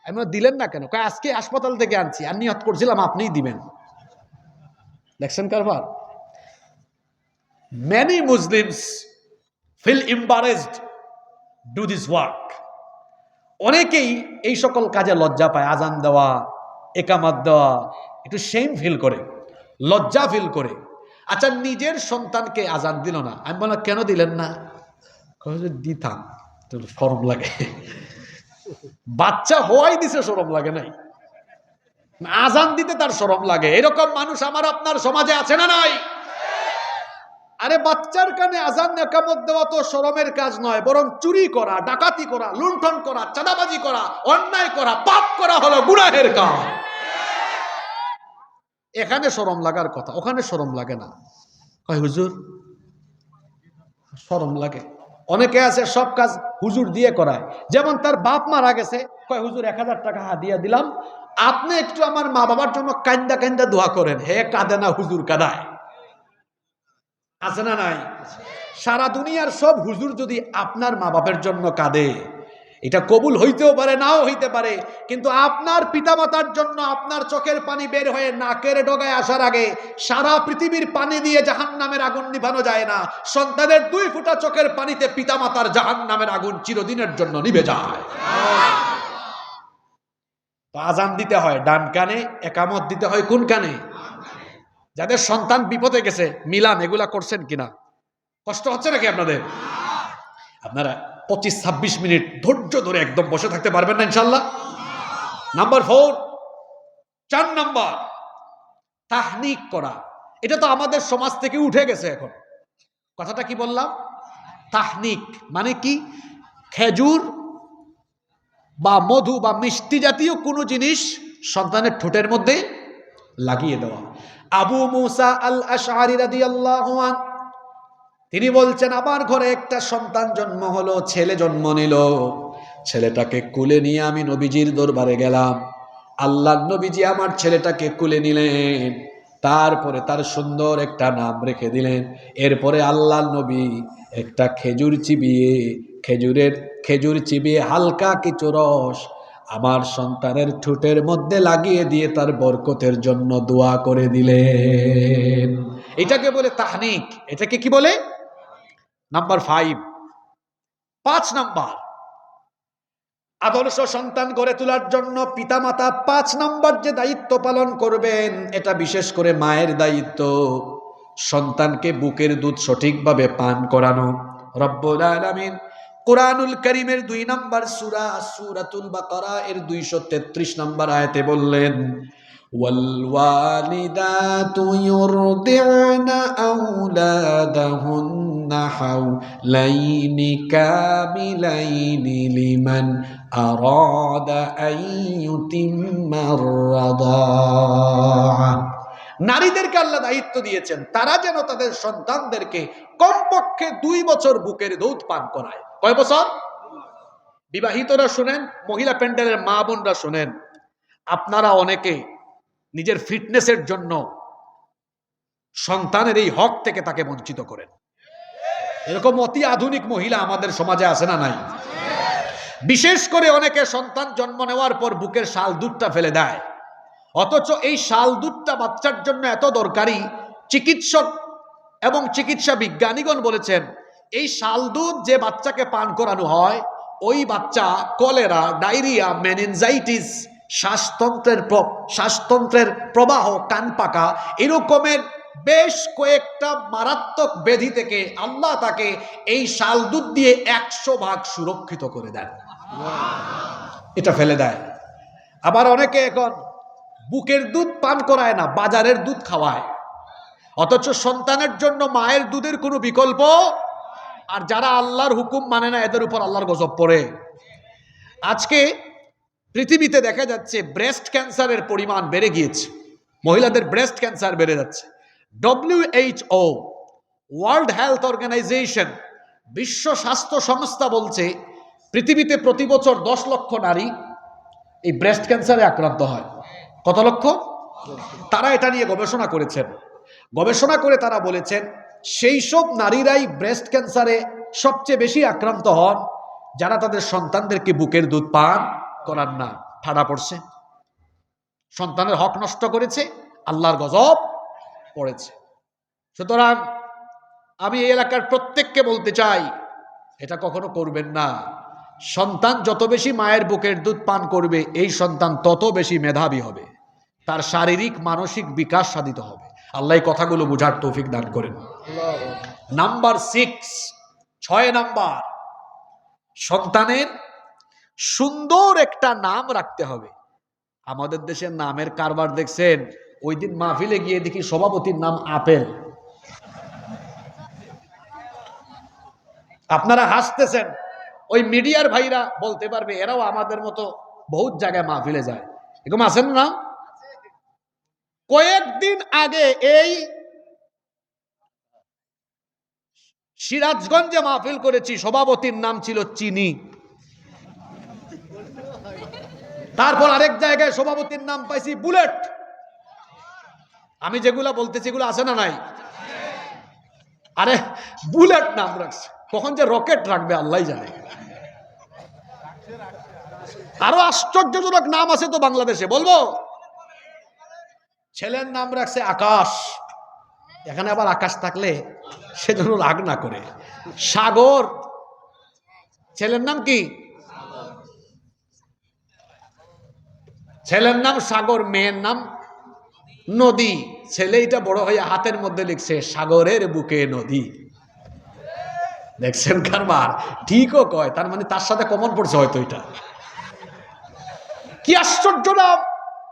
B: আমি দিলেন না কেন? কয় আজকে হাসপাতাল থেকে আনছি, আর নিয়ত করছিলাম আপনিই দিবেন। দেখছেন কারবার? Many Muslims feel embarrassed do this work. অনেকেই এই সকল কাজে লজ্জা পায়, আজান দেওয়া, একামত দেওয়া, একটু শেম ফিল করে, লজ্জা ফিল করে। আচ্ছা, নিজের সন্তানকে আজান দিল না, আমি বললাম কেন দিলেন না? দিতাম, শরম লাগে। বাচ্চা হওয়াই দিছে, শরম লাগে নাই? আজান দিতে তার শরম লাগে। এরকম মানুষ আমার আপনার সমাজে আছে না নাই? আরে বাচ্চার কানে আজান একামত দেওয়া তো শরমের কাজ নয়, বরং চুরি করা, ডাকাতি করা, লুণ্ঠন করা, চাঁদাবাজি করা, অন্যায় করা, পাপ করা হলো গুনাহের কাজ। এখানে শরম লাগার কথা, ওখানে শরম লাগে না। কয় হুজুর শরম লাগে। অনেকে আছে সব কাজ হুজুর দিয়ে করায়, যেমন তার বাপ মারা গেছে, কয় হুজুর 1000 টাকা হাদিয়া দিলাম, আপনি একটু আমার মা বাবার জন্য কান্দা কান্দা দোয়া করেন। হে কাঁদে না, হুজুর কাঁদায়। আছে না নাই? সারা দুনিয়ার সব হুজুর যদি আপনার মা বাপের জন্য কাঁদে, এটা কবুল হইতেও পারে, নাও হইতে পারে, কিন্তু আপনার পিতামাতার জন্য আপনার চোখের পানি বের হয়ে নাকের ডগায় আসার আগে সারা পৃথিবীর পানি দিয়ে জাহান্নামের আগুন নিভানো যায় না। সন্তানের 2 ফোঁটা চোখের পানিতে পিতামাতার জাহান্নামের আগুন চিরদিনের জন্য নিভে যায়। তো আজান দিতে হয় ডান কানে, একামত দিতে হয় কোন কানে? যাদের সন্তান বিপদে গেছে মিলান এগুলা করছেন কিনা? কষ্ট হচ্ছে নাকি আপনাদের? আপনারা 25-26 মিনিট ধৈর্য ধরে একদম বসে থাকতে পারবেন না ইনশাল্লাহ? নাম্বার 4 নাম্বার, তাহনিক করা। এটা তো আমাদের সমাজ থেকে উঠে গেছে এখন। কথাটা কি বললাম? তাহনিক মানে কি? খেজুর বা মধু বা মিষ্টি জাতীয় কোনো জিনিস সন্তানের ঠোঁটের মধ্যে লাগিয়ে দেওয়া। আবু মুসা আল আশআরী রাদিয়াল্লাহু আনহু তিনি বলছেন, আমার ঘরে একটা সন্তান জন্ম হলো, ছেলে জন্ম নিল। ছেলেটাকে কুলে নিয়ে আমি নবীজির দরবারে গেলাম। আল্লাহর নবীজি আমার ছেলেটাকে কুলে নিলেন, তারপরে তার সুন্দর একটা নাম রেখে দিলেন। এরপরে আল্লাহর নবী একটা খেজুর চিবিয়ে হালকা কিছু রস আমার সন্তানের ঠোঁটের মধ্যে লাগিয়ে দিয়ে তার বরকতের জন্য দোয়া করে দিলেন। এটাকে বলে তাহনিক। এটাকে কি বলে? নাম্বার 5 নাম্বার, আদর্শ সন্তান গড়ে তোলার জন্য পিতামাতা 5 নাম্বার যে দায়িত্ব পালন করবেন, এটা বিশেষ করে মায়ের দায়িত্ব। সন্তানকে বুকের দুধ সঠিকভাবে পান করানো। রব্বুল আলামিন কুরআনুল কারীমের 2 নাম্বার সূরা সূরাতুল বাকারা এর 233 নাম্বার আয়াতে বললেন, والوالدات يرضعن أولادهن حولين كاملين لمن أراد أن يتم الرضاعة। নারীদেরকে আল্লাহ দায়িত্ব দিয়েছেন তারা যেন তাদের সন্তানদেরকে কমপক্ষে 2 বছর বুকের দুধ পান করায়। কয় বছর? বিবাহিতরা শুনেন, মহিলা প্যান্ডেলের মা বোনরা শুনেন, আপনারা অনেকে নিজের ফিটনেসের জন্য সন্তানের এই হক থেকে তাকে বঞ্চিত করেন। এরকম অতি আধুনিক মহিলা আমাদের সমাজে আছে না নাই? বিশেষ করে অনেকে সন্তান জন্ম নেওয়ার পর বুকের শাল দুধটা ফেলে দেয়, অথচ এই শাল দুধটা বাচ্চার জন্য এত দরকারি। চিকিৎসক এবং চিকিৎসা বিজ্ঞানীগণ বলেছেন, এই শাল দুধ যে বাচ্চাকে পান করানো হয়, ওই বাচ্চা কলেরা, ডায়রিয়া, মেনিনজাইটিস, শ্বাসতন্ত্রের প্রবাহ, কান পাকা, এরকমের বেশ কয়েকটা মারাত্মক ব্যাধি থেকে আল্লাহ তাকে এই শাল দুধ দিয়ে 100 ভাগ সুরক্ষিত করে দেন। এটা ফেলে দেয়। আবার অনেকে এখন বুকের দুধ পান করায় না, বাজারের দুধ খাওয়ায়, অথচ সন্তানের জন্য মায়ের দুধের কোনো বিকল্প। আর যারা আল্লাহর হুকুম মানে না, এদের উপর আল্লাহর গজব পড়ে। আজকে পৃথিবীতে দেখা যাচ্ছে ব্রেস্ট ক্যান্সারের পরিমাণ বেড়ে গিয়েছে, মহিলাদের ব্রেস্ট ক্যান্সার বেড়ে যাচ্ছে। WHO ওয়ার্ল্ড হেলথ অর্গানাইজেশন, বিশ্ব স্বাস্থ্য সংস্থা বলছে পৃথিবীতে প্রতি বছর 10 লক্ষ নারী এই ব্রেস্ট ক্যান্সারে আক্রান্ত হয়। কত লক্ষ? তারা এটা নিয়ে গবেষণা করেছেন। গবেষণা করে তারা বলেছেন সেই সব নারীরাই ব্রেস্ট ক্যান্সারে সবচেয়ে বেশি আক্রান্ত হন যারা তাদের সন্তানদেরকে বুকের দুধ পান করান না। ঠাডা পড়ছে, সন্তানের হক নষ্ট করেছে, আল্লাহর গজব পড়েছে। সুতরাং আমি এই এলাকার প্রত্যেককে বলতে চাই, এটা কখনো করবেন না। সন্তান যত বেশি মায়ের বুকের দুধ পান করবে, এই সন্তান তত বেশি মেধাবী হবে, তার শারীরিক মানসিক বিকাশ সাধিত হবে। আল্লাহ এই কথাগুলো বুঝার তৌফিক দান করেন। নাম্বার 6 নাম্বার, সন্তানের সুন্দর একটা নাম রাখতে হবে। আমাদের দেশের নামের কারবার দেখছেন, ওই দিন মাহফিলে গিয়ে দেখি সভাপতির নাম আপেল। আপনারা হাসতেছেন, ওই মিডিয়ার ভাইরা বলতে পারবে, এরাও আমাদের মতো বহুত জায়গায় মাহফিলে যায়, এরকম আছেন না? কয়েকদিন আগে এই সিরাজগঞ্জে মাহফিল করেছি, সভাপতির নাম ছিল চিনি। তারপর আরেক জায়গায় সভাপতির নাম পাইছি বুলেট। আমি যেগুলা বলতেছি এগুলো আছে না নাই? আরে বুলেট নাম রাখছে, কখন যে রকেট রাখবে আল্লাহ জানে। আরো আশ্চর্যজনক নাম আছে তো বাংলাদেশে, বলবো? ছেলের নাম রাখছে আকাশ, এখানে আবার আকাশ থাকলে সেজন্য রাগ না করে। সাগর, ছেলের নাম কি? ছেলের নাম সাগর, মেয়ের নাম নদী। ছেলে এটা বড় হয়ে হাতের মধ্যে লিখছে সাগরের বুকে নদী। দেখছেন কারবার? ঠিকও কয়, তার মানে তার সাথে কমন পড়ছে হয়তো এটা। কি আশ্চর্য নাম!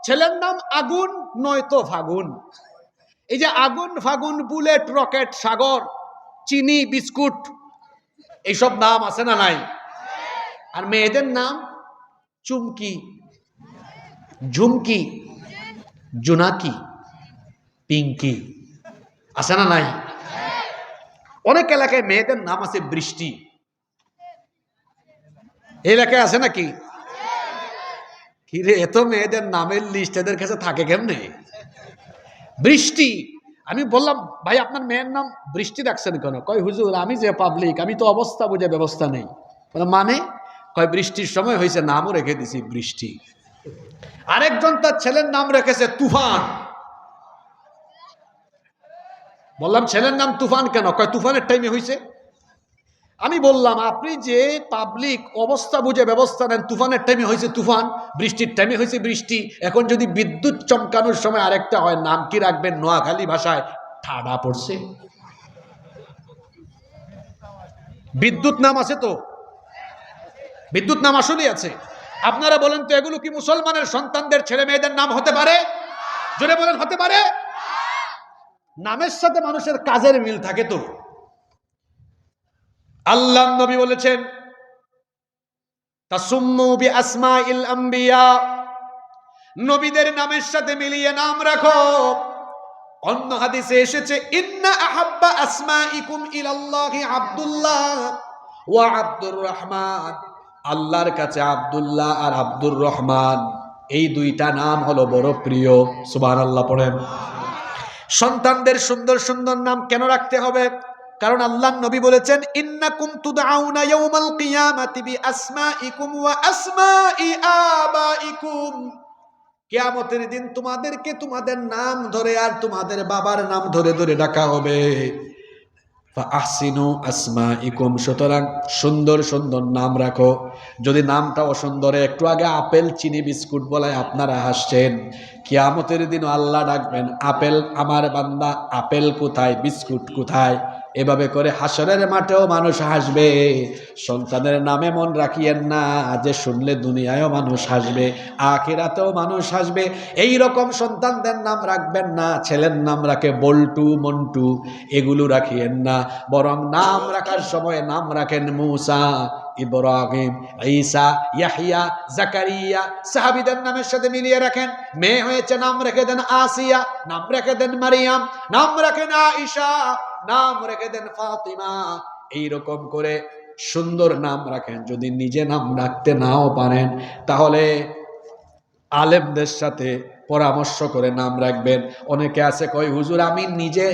B: ছেলের নাম আগুন নয়তো ফাগুন। এই যে আগুন, ফাগুন, বুলেট, রকেট, সাগর, চিনি, বিস্কুট, এইসব নাম আছে না নাই? আর মেয়েদের নাম চুমকি, ঝুমকি, জোনাকি, পিঙ্কি, আছে না নাই? অনেক এলাকায় মেয়েদের নাম আছে বৃষ্টি। এই এলাকায় আছে নাকি? কি রে, এত মেয়েদের নামের লিস্ট এদের কাছে থাকে কেমনে? বৃষ্টি। আমি বললাম, ভাই আপনার মেয়ের নাম বৃষ্টি রাখছেন কেন? কয় হুজুর আমি যে পাবলিক, আমি তো অবস্থা বুঝে ব্যবস্থা নেই। মানে? কয় বৃষ্টির সময় হয়েছে, নামও রেখে দিছি বৃষ্টি। আরেকজন তার ছেলের নাম রেখেছে তুফান। বললাম ছেলের নাম তুফান কেন? কয় তুফানের টাইমে হয়েছে। আমি বললাম আপনি যে পাবলিক, অবস্থা বুঝে ব্যবস্থা নেন, তুফানের টাইমে হয়েছে তুফান, বৃষ্টির টাইমে হয়েছে বৃষ্টি। এখন যদি বিদ্যুৎ চমকানোর সময় আরেকটা হয়, নাম কি রাখবেন? নোয়াখালী ভাষায় ঠাডা পড়ছে। বিদ্যুৎ নাম আছে তো, বিদ্যুৎ নাম আসলেই আছে। আপনারা বলেন তো, এগুলো কি মুসলমানের সন্তানদের ছেলে মেয়েদের নাম হতে পারে? জোরে বলেন, হতে পারে? নামের সাথে মানুষের কাজের মিল থাকে তো। আল্লাহ নবী বলেছেন তাসুম্মু বিআসমাইল আম্বিয়া, নবীদের নামের সাথে মিলিয়ে নাম রাখো। অন্য হাদিসে এসেছে ইন্না আহাব্বা আসমাইকুম ইলাল্লাহি আব্দুল্লাহ ওয়া আব্দুর রহমান, আল্লাহর কাছে আব্দুল্লাহ আর আব্দুর রহমান, এই দুইটা নাম হলো বড় প্রিয়। সুবহানাল্লাহ পড়েন। সন্তানদের সুন্দর সুন্দর নাম কেন রাখতে হবে? কারণ আল্লাহর নবী বলেছেন ইন্নাকুম তুদআউনা ইয়াউমাল কিয়ামাতি বিআসমাইকুম ওয়া আসমাই আবাইকুম, কিয়ামতের দিন তোমাদেরকে তোমাদের নাম ধরে আর তোমাদের বাবার নাম ধরে ধরে ডাকা হবে। ফাআহসিনু আসমাইকুম, সুতরাং সুন্দর সুন্দর নাম রাখো। যদি নামটা অসুন্দর, একটু আগে আপেল, চিনি, বিস্কুট বলায় আপনারা হাসছেন, কিয়ামতের দিন আল্লাহ ডাকবেন, আপেল আমার বান্দা, আপেল কোথায়, বিস্কুট কোথায়? এভাবে করে হাসরের মাঠেও মানুষ হাসবে। সন্তানের নামে মন রাখিয়েন না যে শুনলে দুনিয়ায়ও মানুষ হাসবে, আখিরাতেও মানুষ হাসবে। এই রকম সন্তানদের নাম রাখবেন না। ছেলের নাম রাখে বল্টু, মন্টু, এগুলো রাখিয়েন না। বরং নাম রাখার সময় নাম রাখেন মুসা, ইব্রাহিম, ঈসা, ইয়াহইয়া, জাকারিয়া, সাহাবীদের নামের সাথে মিলিয়ে রাখেন। মেয়ে হয়েছে, নাম রেখে দেন আসিয়া, নাম রেখে দেন মারিয়াম, নাম রাখেন আয়েশা, নাম রেখে দেন ফাতিমা। এইরকম করে সুন্দর নাম রাখেন। যদি নিজে নাম রাখতে নাও পারেন, তাহলে আলেমদের সাথে পরামর্শ করে নাম রাখবেন। অনেকে আছে কয় হুজুর আমি নিজে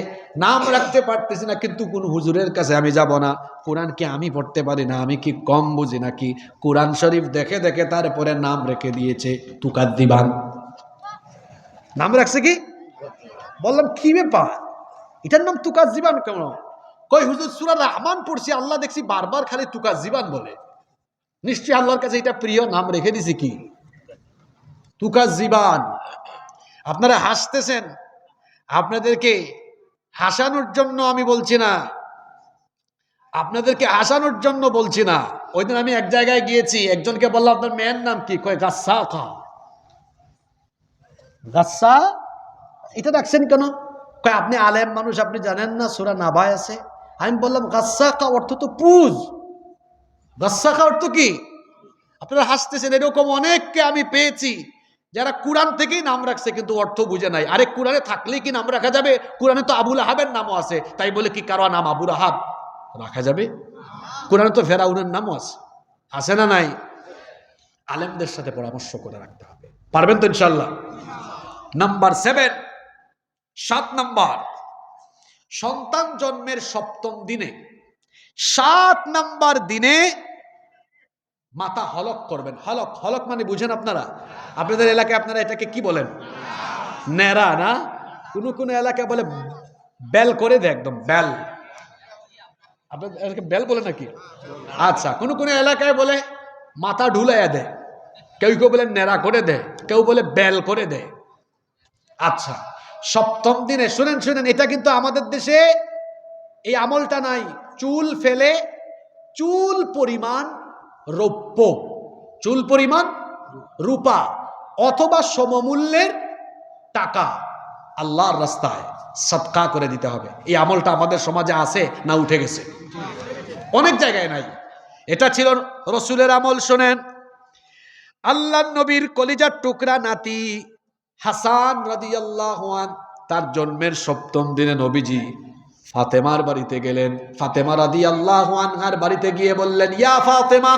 B: নাম রাখতে পারতেছি না, কিন্তু কোন হুজুরের কাছে আমি যাব না। কোরআন কি আমি পড়তে পারি না? আমি কি কম বুঝি নাকি? কোরআন শরীফ দেখে দেখে তারপরে নাম রেখে দিয়েছে তুকাদ্দিবান। নাম রাখছে কি? বললাম কি ব্যাপার, এটার নাম তুকাদ্দিবান কেন? কয় হুজুর সূরা রহমান পড়ছি, আল্লাহ দেখছি বারবার খালি তুকাদ্দিবান বলে, নিশ্চয়ই আল্লাহর কাছে এটা প্রিয়, নাম রেখে দিছি কি তুকাজ্জিবান। আপনারা হাসতেছেন, আপনাদেরকে হাসানোর জন্য আমি বলছি না, আপনাদেরকে হাসানোর জন্য বলছি না। ওই দিন আমি এক জায়গায় গিয়েছি, একজনকে বললাম আপনার মেয়ের নাম কি? কয় গাসসাকা। গাসসা এটা ডাকছেন কেন? কয় আপনি আলেম মানুষ, আপনি জানেন না সূরা নাবায় আছে? আমি বললাম গাসসাকা অর্থ তো পুজ, গাসসাখা অর্থ কি? আপনারা হাসতেছেন, এরকম অনেককে আমি পেয়েছি যারা কোরআন থেকেই নাম রাখছে কিন্তু অর্থ বুঝে নাই। আরে কোরআনে থাকলেই কি নাম রাখা যাবে? কোরআনে তো আবুল আহাবের নামও আছে, তাই বলে কি কারো নাম আবুল আহাব রাখা যাবে? কোরআনে তো ফেরাউনের নামও আছে, আছে না নাই? আলেমদের সাথে পরামর্শ করে রাখতে হবে। পারবেন তো ইনশাল্লাহ? নাম্বার 7, 7 নাম্বার, সন্তান জন্মের 7ম দিনে, 7 নাম্বার দিনে মাথা হলক করবেন। হলক, হলক মানে বুঝেন আপনারা? আপনাদের এলাকায় আপনারা এটাকে কি বলেন? নেড়া না? কোন এলাকায় বলে বেল করে দেয়, একদম বেল। আপনাদের এলাকায় বেল বলে নাকি? আচ্ছা, কোন এলাকায় বলে মাথা ঢুলাইয়া দেয়, কেউ কেউ বলে নেড়া করে দেয়, কেউ বলে বেল করে দেয়। আচ্ছা, 7ম দিনে শুনেন শুনেন, এটা কিন্তু আমাদের দেশে এই আমলটা নাই। চুল ফেলে চুল পরিমাণ রৌপ্য, চুল পরিমাণ রূপা অথবা সমমূল্যের টাকা আল্লাহর রাস্তায় সদকা করে দিতে হবে। এই আমলটা আমাদের সমাজে আছে না উঠে গেছে? অনেক জায়গায় নাই। এটা ছিল রসুলের আমল। শোনেন, আল্লাহর নবীর কলিজার টুকরা নাতি হাসান রাদিয়াল্লাহু আনহু, তার জন্মের 7ম দিনে নবীজি ফাতেমার বাড়িতে গেলেন। ফাতেমা রাদিয়াল্লাহু আনহার বাড়িতে গিয়ে বললেন, ইয়া ফাতেমা,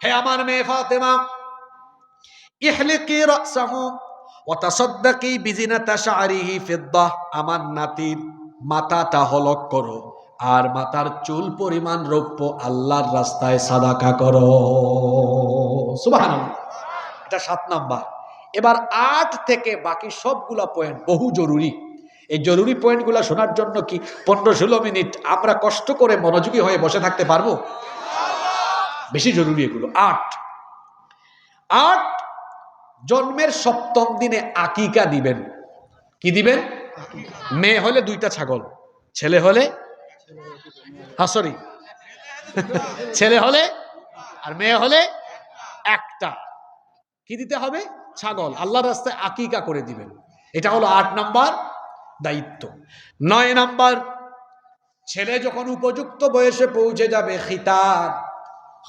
B: হে আমার মেয়ে ফাতেমা, ইহলিকি রাসাহু ওয়া তাসাদ্দাকি বিজিনাতা শা'রিহি ফিদ্দাহ, আমার নাতির মাথাটা হলক করো আর মাথার চুল পরিমাণ রৌপ্য আল্লাহর রাস্তায় সাদাকা করো। সুবহানাল্লাহ। এটা 7 নাম্বার। এবার 8 থেকে বাকি সবগুলা পয়েন্ট বহু জরুরি। এই জরুরি পয়েন্টগুলো শোনার জন্য কি 15-16 মিনিট আমরা কষ্ট করে মনোযোগী হয়ে বসে থাকতে পারবো? বেশি জরুরি এগুলো। 8 জন্মের 7ম দিনে আকিকা দিবেন। কি দিবেন? মেয়ে হলে 2টা ছাগল, ছেলে হলে সরি ছেলে হলে আর মেয়ে হলে একটা কি দিতে হবে? ছাগল। আল্লাহর রাস্তায় আকিকা করে দিবেন। এটা হলো 8 নাম্বার দায়িত্ব। 9 নাম্বার, ছেলে যখন উপযুক্ত বয়সে পৌঁছে যাবে, খিতান,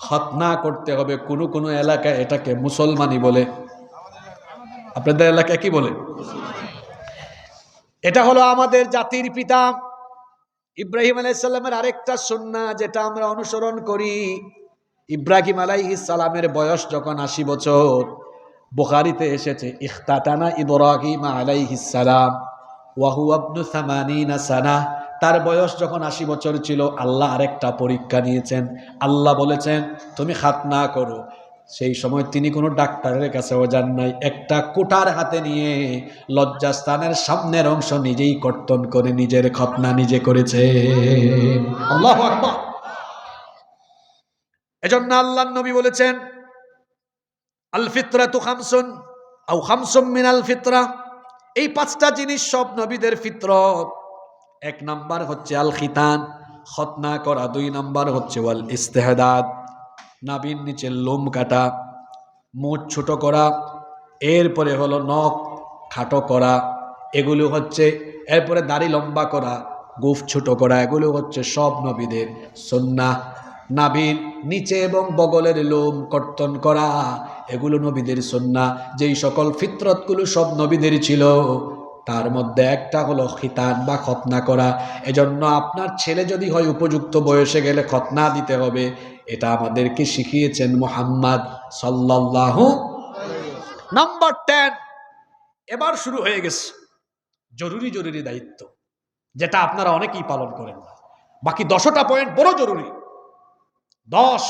B: খতনা করতে হবে। কোন এলাকায় এটাকে মুসলমানি বলে, আপনাদের এলাকায় কি বলে? এটা হলো আমাদের জাতির পিতা ইব্রাহিম আলাইহিস সালামের আরেকটা সুন্নাহ যেটা আমরা অনুসরণ করি। ইব্রাহিম আলাইহিস সালামের বয়স যখন 80 বছর, বুখারীতে এসেছে, ইখতাতানা ইব্রাহিম আলাইহিস সালাম ওয়া হুয়া ইবনু 80 সানা। তার বয়স যখন 80 বছর ছিল, আল্লাহ আরেকটা পরীক্ষা নিয়েছেন। আল্লাহ বলেছেন তুমি খাতনা করো। সেই সময় তিনি কোনো ডাক্তারের কাছেও যান নাই, একটা কোটার হাতে নিয়ে লজ্জাস্থানের সামনের অংশ নিজেই কর্তন করে নিজের খতনা নিজে করেছে। আল্লাহু আকবার। এজন্য আল্লাহর নবী বলেছেন, আল ফিতরাতু খামসুন আও খামসুম মিনাল ফিতরা। এই 5টা জিনিস সব নবীদের ফিতরত। 1 নাম্বার হচ্ছে আল খিতান, খতনা করা। 2 নাম্বার হচ্ছে ওয়াল ইস্তেহদাদ, নাভির নিচে লোম কাটা, মুখ ছোট করা। এরপরে হলো নখ খাটো করা, এগুলো হচ্ছে। এরপরে দাড়ি লম্বা করা, গোঁফ ছোট করা, এগুলো হচ্ছে সব নবীদের সুন্নাহ। নাভির নিচে এবং বগলের লোম কর্তন করা, এগুলো নবীদের সুন্নাহ। যেই সকল ফিতরতগুলো সব নবীদের ছিল, তার মধ্যে একটা হলো খিতান বা খতনা করা। এজন্য আপনার ছেলে যদি হয় উপযুক্ত বয়সে গেলে খতনা দিতে হবে। এটা আমাদেরকে শিখিয়েছেন মুহাম্মদ সাল্লাল্লাহু। নাম্বার 10, এবার শুরু হয়ে গেছে জরুরি জরুরি দায়িত্ব, যেটা আপনারা অনেকেই পালন করেন না। বাকি 10টা পয়েন্ট বড় জরুরি। 10,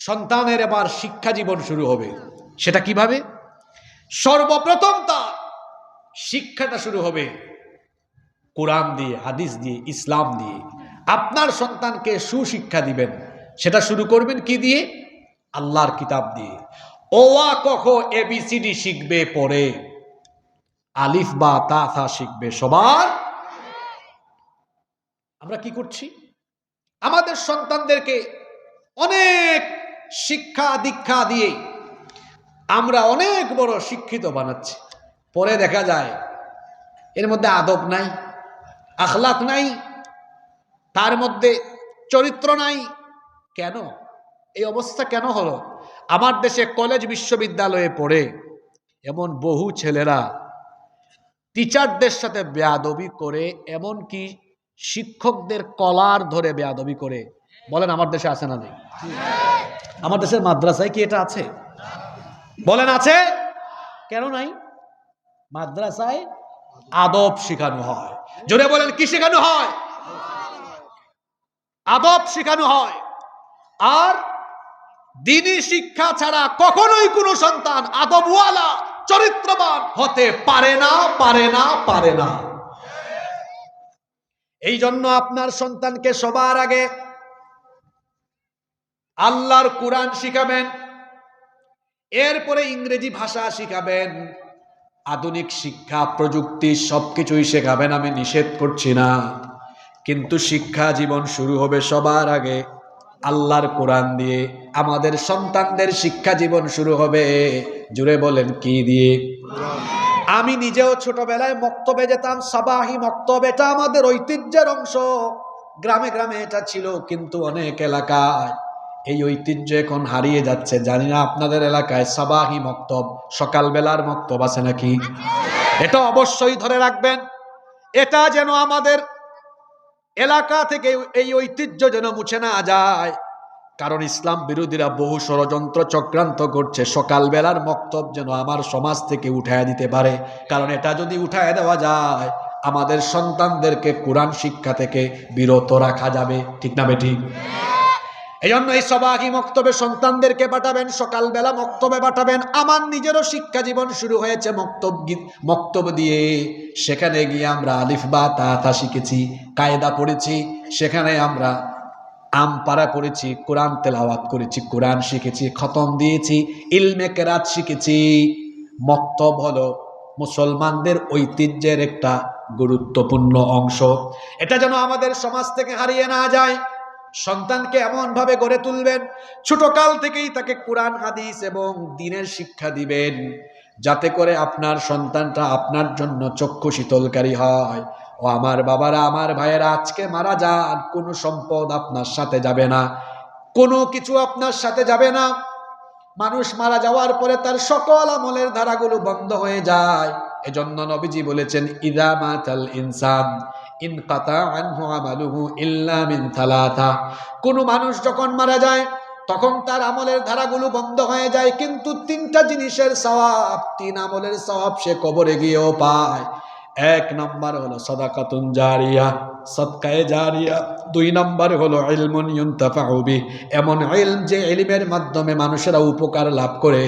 B: সন্তানের এবার শিক্ষা জীবন শুরু হবে। সেটা কিভাবে? সর্বপ্রথম তার শিক্ষাটা শুরু হবে কোরআন দিয়ে, হাদিস দিয়ে, ইসলাম দিয়ে। আপনার সন্তানকে সুশিক্ষা দিবেন, সেটা শুরু করবেন কি দিয়ে? আল্লাহর কিতাব দিয়ে। ওয়া কখ ABCD শিখবে পরে, আলিফ বা তা থা শিখবে সবার। আমরা কি করছি? আমাদের সন্তানদেরকে অনেক শিক্ষা দীক্ষা দিয়ে আমরা অনেক বড় শিক্ষিত বানাচ্ছি। পরে দেখা যায় এর মধ্যে আদব নাই, আখলাক নাই, তার মধ্যে চরিত্র নাই, কেন এই অবস্থা কেন হলো? আমার দেশে কলেজ বিশ্ববিদ্যালয়ে পড়ে এমন বহু ছেলেরা টিচারদের সাথে বেয়াদবি করে, এমন কি শিক্ষকদের কলার ধরে বেয়াদবি করে। বলেন আমার দেশে আছে না নেই? আমার দেশের মাদ্রাসায় কি এটা আছে? বলেন আছে? কেন নাই? মাদ্রাসায় আদব শেখানো হয়। জোরে বলেন কি শেখানো হয়? আদব শেখানো হয়। আর দ্বীনি শিক্ষা ছাড়া কখনোই কোনো সন্তান আদবওয়ালা চরিত্রবান হতে পারে না, পারে না, পারে না। এই জন্য আপনার সন্তানকে সবার আগে আল্লাহর কোরআন শিখাবেন, এরপরে ইংরেজি ভাষা শিখাবেন, আধুনিক শিক্ষা প্রযুক্তি সবকিছুই শেখাবেন, আমি নিষেধ করছি না। কিন্তু শিক্ষা জীবন শুরু হবে সবার আগে আল্লাহর কোরআন দিয়ে। আমাদের সন্তানদের শিক্ষা জীবন শুরু হবে, জুড়ে বলেন কি দিয়ে? আমি নিজেও ছোটবেলায় মক্তবে যেতাম, সাবাহি মক্তব, এটা আমাদের ঐতিহ্যের অংশ। গ্রামে গ্রামে এটা ছিল, কিন্তু অনেক এলাকায় এই ঐতিহ্য এখন হারিয়ে যাচ্ছে। জানি না আপনাদের এলাকায় সাবাহি মক্তব, সকালবেলার মক্তব আছে নাকি? এটা অবশ্যই ধরে রাখবেন। এটা যেন আমাদের এলাকা থেকে এই ঐতিহ্য যেন মুছে না যায়, কারণ ইসলাম বিরোধীরা বহু ষড়যন্ত্র চক্রান্ত করছে সকালবেলার মক্তব যেন আমার সমাজ থেকে উঠায় দিতে পারে। কারণ এটা যদি উঠায় দেওয়া যায়, আমাদের সন্তানদেরকে কোরআন শিক্ষা থেকে বিরত রাখা যাবে। ঠিক না বেঠিক? এই জন্য এই সবাহি মক্তবে সন্তানদেরকে পাঠাবেন, সকালবেলা মক্তবে পাঠাবেন। আমার নিজেরও শিক্ষা জীবন শুরু হয়েছে মক্তব দিয়ে। সেখানে গিয়ে আমরা আলিফ বা তা শিখেছি, কায়দা পড়েছি, সেখানে আমরা আমপারা পড়েছি, কোরআন তেলাওয়াত করেছি, কোরআন শিখেছি, খতম দিয়েছি, ইলমে কেরাত শিখেছি। মক্তব হলো মুসলমানদের ঐতিহ্যের একটা গুরুত্বপূর্ণ অংশ। এটা যেন আমাদের সমাজ থেকে হারিয়ে না যায়। সন্তানকে এমন ভাবে গড়ে তুলবেন, ছোটকাল থেকেই তাকে কোরআন হাদিস এবং দ্বীনের শিক্ষা দিবেন, যাতে করে আপনার সন্তানটা আপনার জন্য চক্ষু শীতলকারী হয়। ও আমার বাবারা, আমার ভাইয়েরা, আজকে মারা যান, কোনো সম্পদ আপনার সাথে যাবে না, কোনো কিছু আপনার সাথে যাবে না। মানুষ মারা যাওয়ার পরে তার সকল আমলের ধারাগুলো বন্ধ হয়ে যায়। এজন্য নবীজি বলেছেন, ইযা মাতাল ইনসান ইনকাতা আনহু আমালুহু ইল্লা মিন থালাথা। কোন মানুষ যখন মারা যায় তখন তার আমলের ধারাগুলো বন্ধ হয়ে যায়, কিন্তু তিনটা জিনিসের সওয়াব, তিন আমলের সওয়াব সে কবরে গিয়েও পায়। এক নম্বর হলো সাদাকাতুন জারিয়া, সদকায়ে জারিয়া। দুই নম্বর হলো ইলমুন ইউনতাফাউ বিহি, এমন ইলম যে ইলমের মাধ্যমে মানুষেরা উপকার লাভ করে।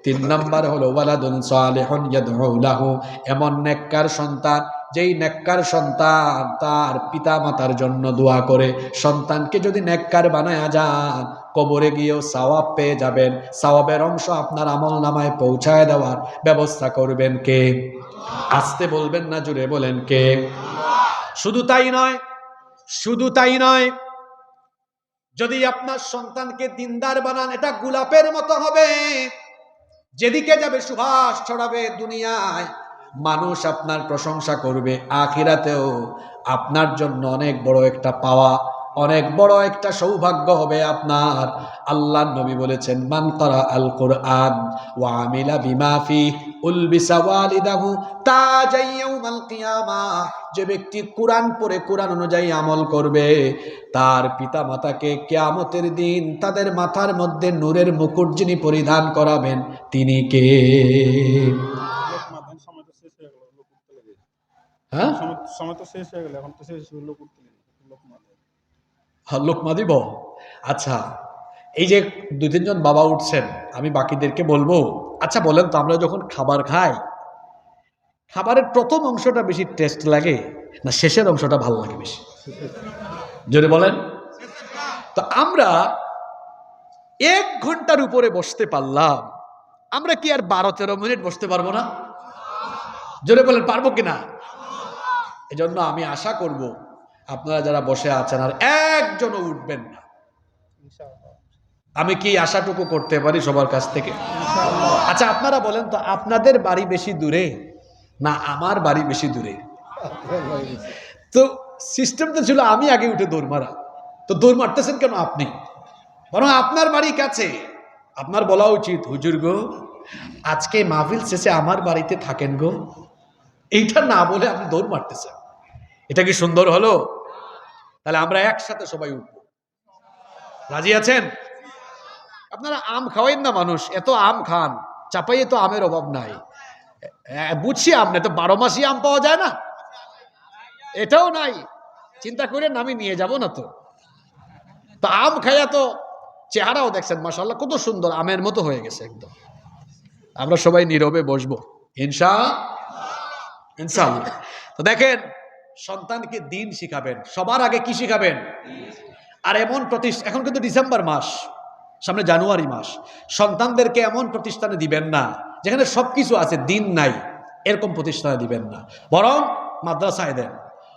B: তিন নম্বর হলো ওয়ালাদুন সালিহুন ইয়াদউ লাহু, এমন নেককার সন্তান, যেই নেককার সন্তান তার পিতা মাতার জন্য দোয়া করে। সন্তানকে যদি নেককার বানায়া যান, কবরে গিয়েও সওয়াব পেয়ে যাবেন। সওয়াবের অংশ আপনার আমলনামায় পৌঁছায় দেওয়ার ব্যবস্থা করবেন কে? আসতে বলবেন না, জুড়ে বলেন কে? শুধু তাই নয়, শুধু তাই নয়, যদি আপনার সন্তানকে দিনদার বানান, এটা গোলাপের মতো হবে, যেদিকে যাবে সুবাস ছড়াবে। দুনিয়ায় মানুষ আপনার প্রশংসা করবে, আখিরাতেও আপনার জন্য অনেক বড় একটা পাওয়া, অনেক বড় একটা সৌভাগ্য হবে আপনার। আল্লাহর নবী বলেছেন, মান ক্বারা আল কুরআন ওয়া আমিলা বিমা ফিহি উলবিসা ওয়ালিদাহু তাজাই ইয়াউমাল কিয়ামাহ। যে ব্যক্তি কোরআন পড়ে কোরআন অনুযায়ী আমল করবে, তার পিতা মাতাকে কিয়ামতের দিন তাদের মাথার মধ্যে নূরের মুকুট যিনি পরিধান করাবেন, তিনি কে? হ্যাঁ, লোকমা দিব। আচ্ছা, এই যে দুই তিনজন বাবা উঠছেন, আমি বাকিদেরকে বলবো, আচ্ছা বলেন তো, আমরা যখন খাবার খাই, খাবারের প্রথম অংশটা বেশি টেস্ট লাগে না শেষের অংশটা ভালো লাগে বেশি? যদি বলেন তো, আমরা 1 ঘন্টার উপরে বসতে পারলাম, আমরা কি আর 12-13 মিনিট বসতে পারবো না? জোরে বলেন, পারবো কিনা? এজন্য আমি আশা করব আপনারা যারা বসে আছেন আর একজনও উঠবেন না। আমি কি আশাটুকু করতে পারি সবার কাছ থেকে? আচ্ছা আপনারা বলেন তো, আপনাদের বাড়ি বেশি দূরে না আমার বাড়ি বেশি দূরে? তো সিস্টেম তো ছিল আমি আগে উঠে দৌড় মারা, তো দৌড় মারতেছেন কেন আপনি? বরং আপনার বাড়ি কাছে, আপনার বলা উচিত, হুজুর গো আজকে মাহফিল শেষে আমার বাড়িতে থাকেন গো। এইটা না বলে আপনি দৌড় মারতেছেন, এটা কি সুন্দর হলো? তাহলে আমরা একসাথে সবাই উঠবো, রাজি আছেন? আপনারা আম খাওয়াইন না, মানুষ এত আম খান, চাপাইয়ে তো আমের অভাব নাই। বুঝছি আম না তো 12 মাসই আম পাওয়া যায় না, এটাও নাই, চিন্তা করেন আমি নিয়ে যাব না তো। তো আম খাইয়া তো চেহারাও দেখছেন মাশাআল্লাহ কত সুন্দর, আমের মতো হয়ে গেছে একদম। আমরা সবাই নীরবে বসবো ইনশাআল্লাহ। তো দেখেন, সন্তানকে দিন শিখাবেন, সবার আগে কি শিখাবেন? আর এমন এখন কিন্তু ডিসেম্বর মাস, সামনে জানুয়ারি মাস, সন্তানদেরকে এমন প্রতিষ্ঠানে দিবেন না যেখানে সবকিছু আছে দিন নাই, এরকম প্রতিষ্ঠানে দিবেন না, বরং মাদ্রাসায় দেন,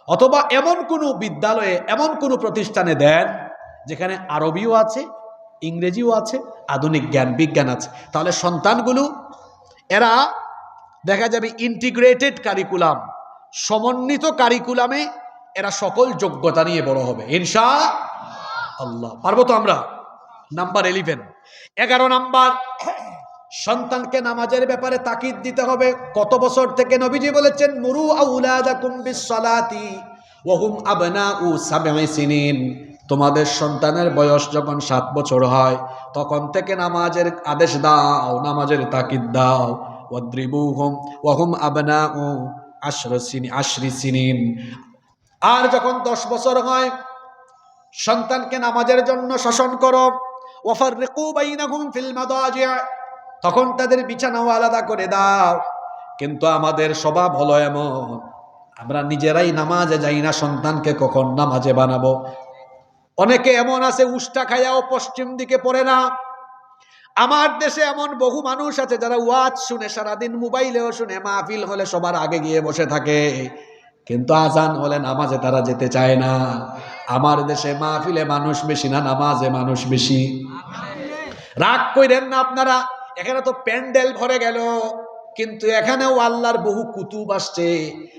B: অথবা এমন কোনো বিদ্যালয়ে, এমন কোনো প্রতিষ্ঠানে দেন যেখানে আরবিও আছে, ইংরেজিও আছে, আধুনিক জ্ঞান বিজ্ঞান আছে। তাহলে সন্তানগুলো এরা দেখা যাবে ইন্টিগ্রেটেড কারিকুলাম, সমন্বিত কারিকুলামে এরা সকল যোগ্যতা নিয়ে বড় হবে ইনশাআল্লাহ। পারবো তো আমরা? নাম্বার 11 নাম্বার, সন্তানকে নামাজের ব্যাপারে তাকিদ দিতে হবে। কত বছর থেকে? নবীজি বলেছেন মুরু আউলাদাকুম বিসসালাতি ওয়া হুম আবনাউ সাবঈ সিনিন। তোমাদের সন্তানের বয়স যখন 7 বছর হয় তখন থেকে নামাজের আদেশ দাও, নামাজের তাকিদ দাও। ওয়াদ্রিবুহুম ওয়া হুম আবনাউ আশরি সিনিন। আর যখন 10 বছর হয় সন্তানকে নামাজের জন্য শাসন করো। ওয়াফাররিকু বাইনাহুম ফিল মাদাজি', তখন তাদের বিছানাও আলাদা করে দাও। কিন্তু আমাদের স্বভাব হলো এমন, আমরা নিজেরাই নামাজে যাই না, সন্তানকে কখন নামাজে বানাবো? অনেকে এমন আছে উষ্টা খাইয়াও পশ্চিম দিকে পড়ে না। আমার দেশে এমন বহু মানুষ আছে যারা ওয়াজ শুনে, সারাদিন মোবাইলেও শুনে, মাহফিল হলে সবার আগে গিয়ে বসে থাকে, কিন্তু আজান হলে নামাজে তারা যেতে চায় না। আমার দেশে মাহফিলে মানুষ বেশি না, নামাজে মানুষ বেশি। রাগ কইরেন না আপনারা, এখানে তো প্যান্ডেল ভরে গেল, কিন্তু এখানেও আল্লাহর বহু কুতুব আসছে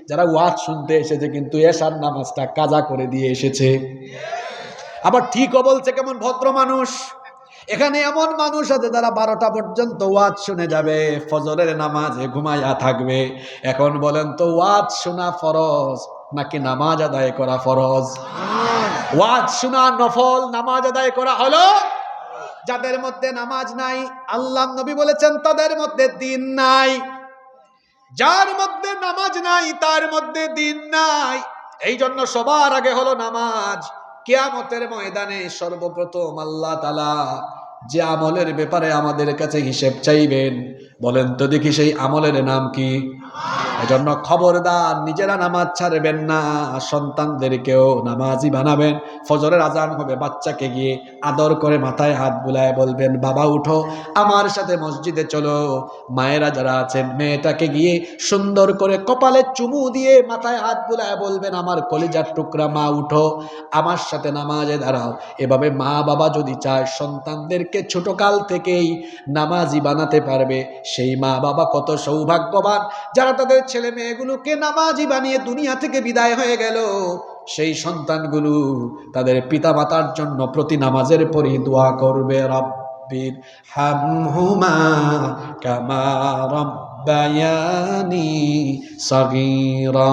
B: যারা ওয়াজ শুনতে এসেছে, কিন্তু এশার নামাজটা কাজা করে দিয়ে এসেছে। আবার ঠিকও বলছে কেমন ভদ্র মানুষ। এখানে এমন মানুষ আছে যারা 12টা পর্যন্ত ওয়াজ শুনে যাবে, ফজরের নামাজে ঘুমাইয়া থাকবে। এখন বলেন তো, ওয়াজ শোনা ফরজ নাকি নামাজ আদায় করা ফরজ? ওয়াজ শোনা নফল, নামাজ আদায় করা হলো। যাদের মধ্যে নামাজ নাই, আল্লাহ নবী বলেছেন তাদের মধ্যে দিন নাই। যার মধ্যে নামাজ নাই তার মধ্যে দিন নাই। এই জন্য সবার আগে হলো নামাজ। কিয়ামতের ময়দানে সর্বপ্রথম আল্লাহ তাআলা যে আমলের ব্যাপারে আমাদের কাছে হিসেব চাইবেন, বলেন তো দেখি সেই আমলের নাম কি? এজন্য খবরদার নিজেরা নামাজ ছাড়বেন না, সন্তানদেরকেও নামাজি বানাবেন। ফজরের আজান হবে, বাচ্চাকে গিয়ে আদর করে মাথায় হাত বুলায় বলবেন, বাবা উঠো আমার সাথে মসজিদে চলো। মায়েরা যারা আছেন, মেয়েটাকে গিয়ে সুন্দর করে কপালে চুমু দিয়ে মাথায় হাত বুলায় বলবেন, আমার কলিজার টুকরা মা উঠো আমার সাথে নামাজে দাঁড়াও। এভাবে মা বাবা যদি চায় সন্তানদেরকে ছোটকাল থেকেই নামাজি বানাতে পারবে, সেই মা বাবা কত সৌভাগ্যবান যারা তাদের ছেলে মেয়েগুলোকে নামাজি বানিয়ে দুনিয়া থেকে বিদায় হয়ে গেল। সেই সন্তানগুলো তাদের পিতা মাতার জন্য প্রতি নামাজের পরই দোয়া করবে, রব্বির হামহুমা কামা রব্বায়ানি সগীরা।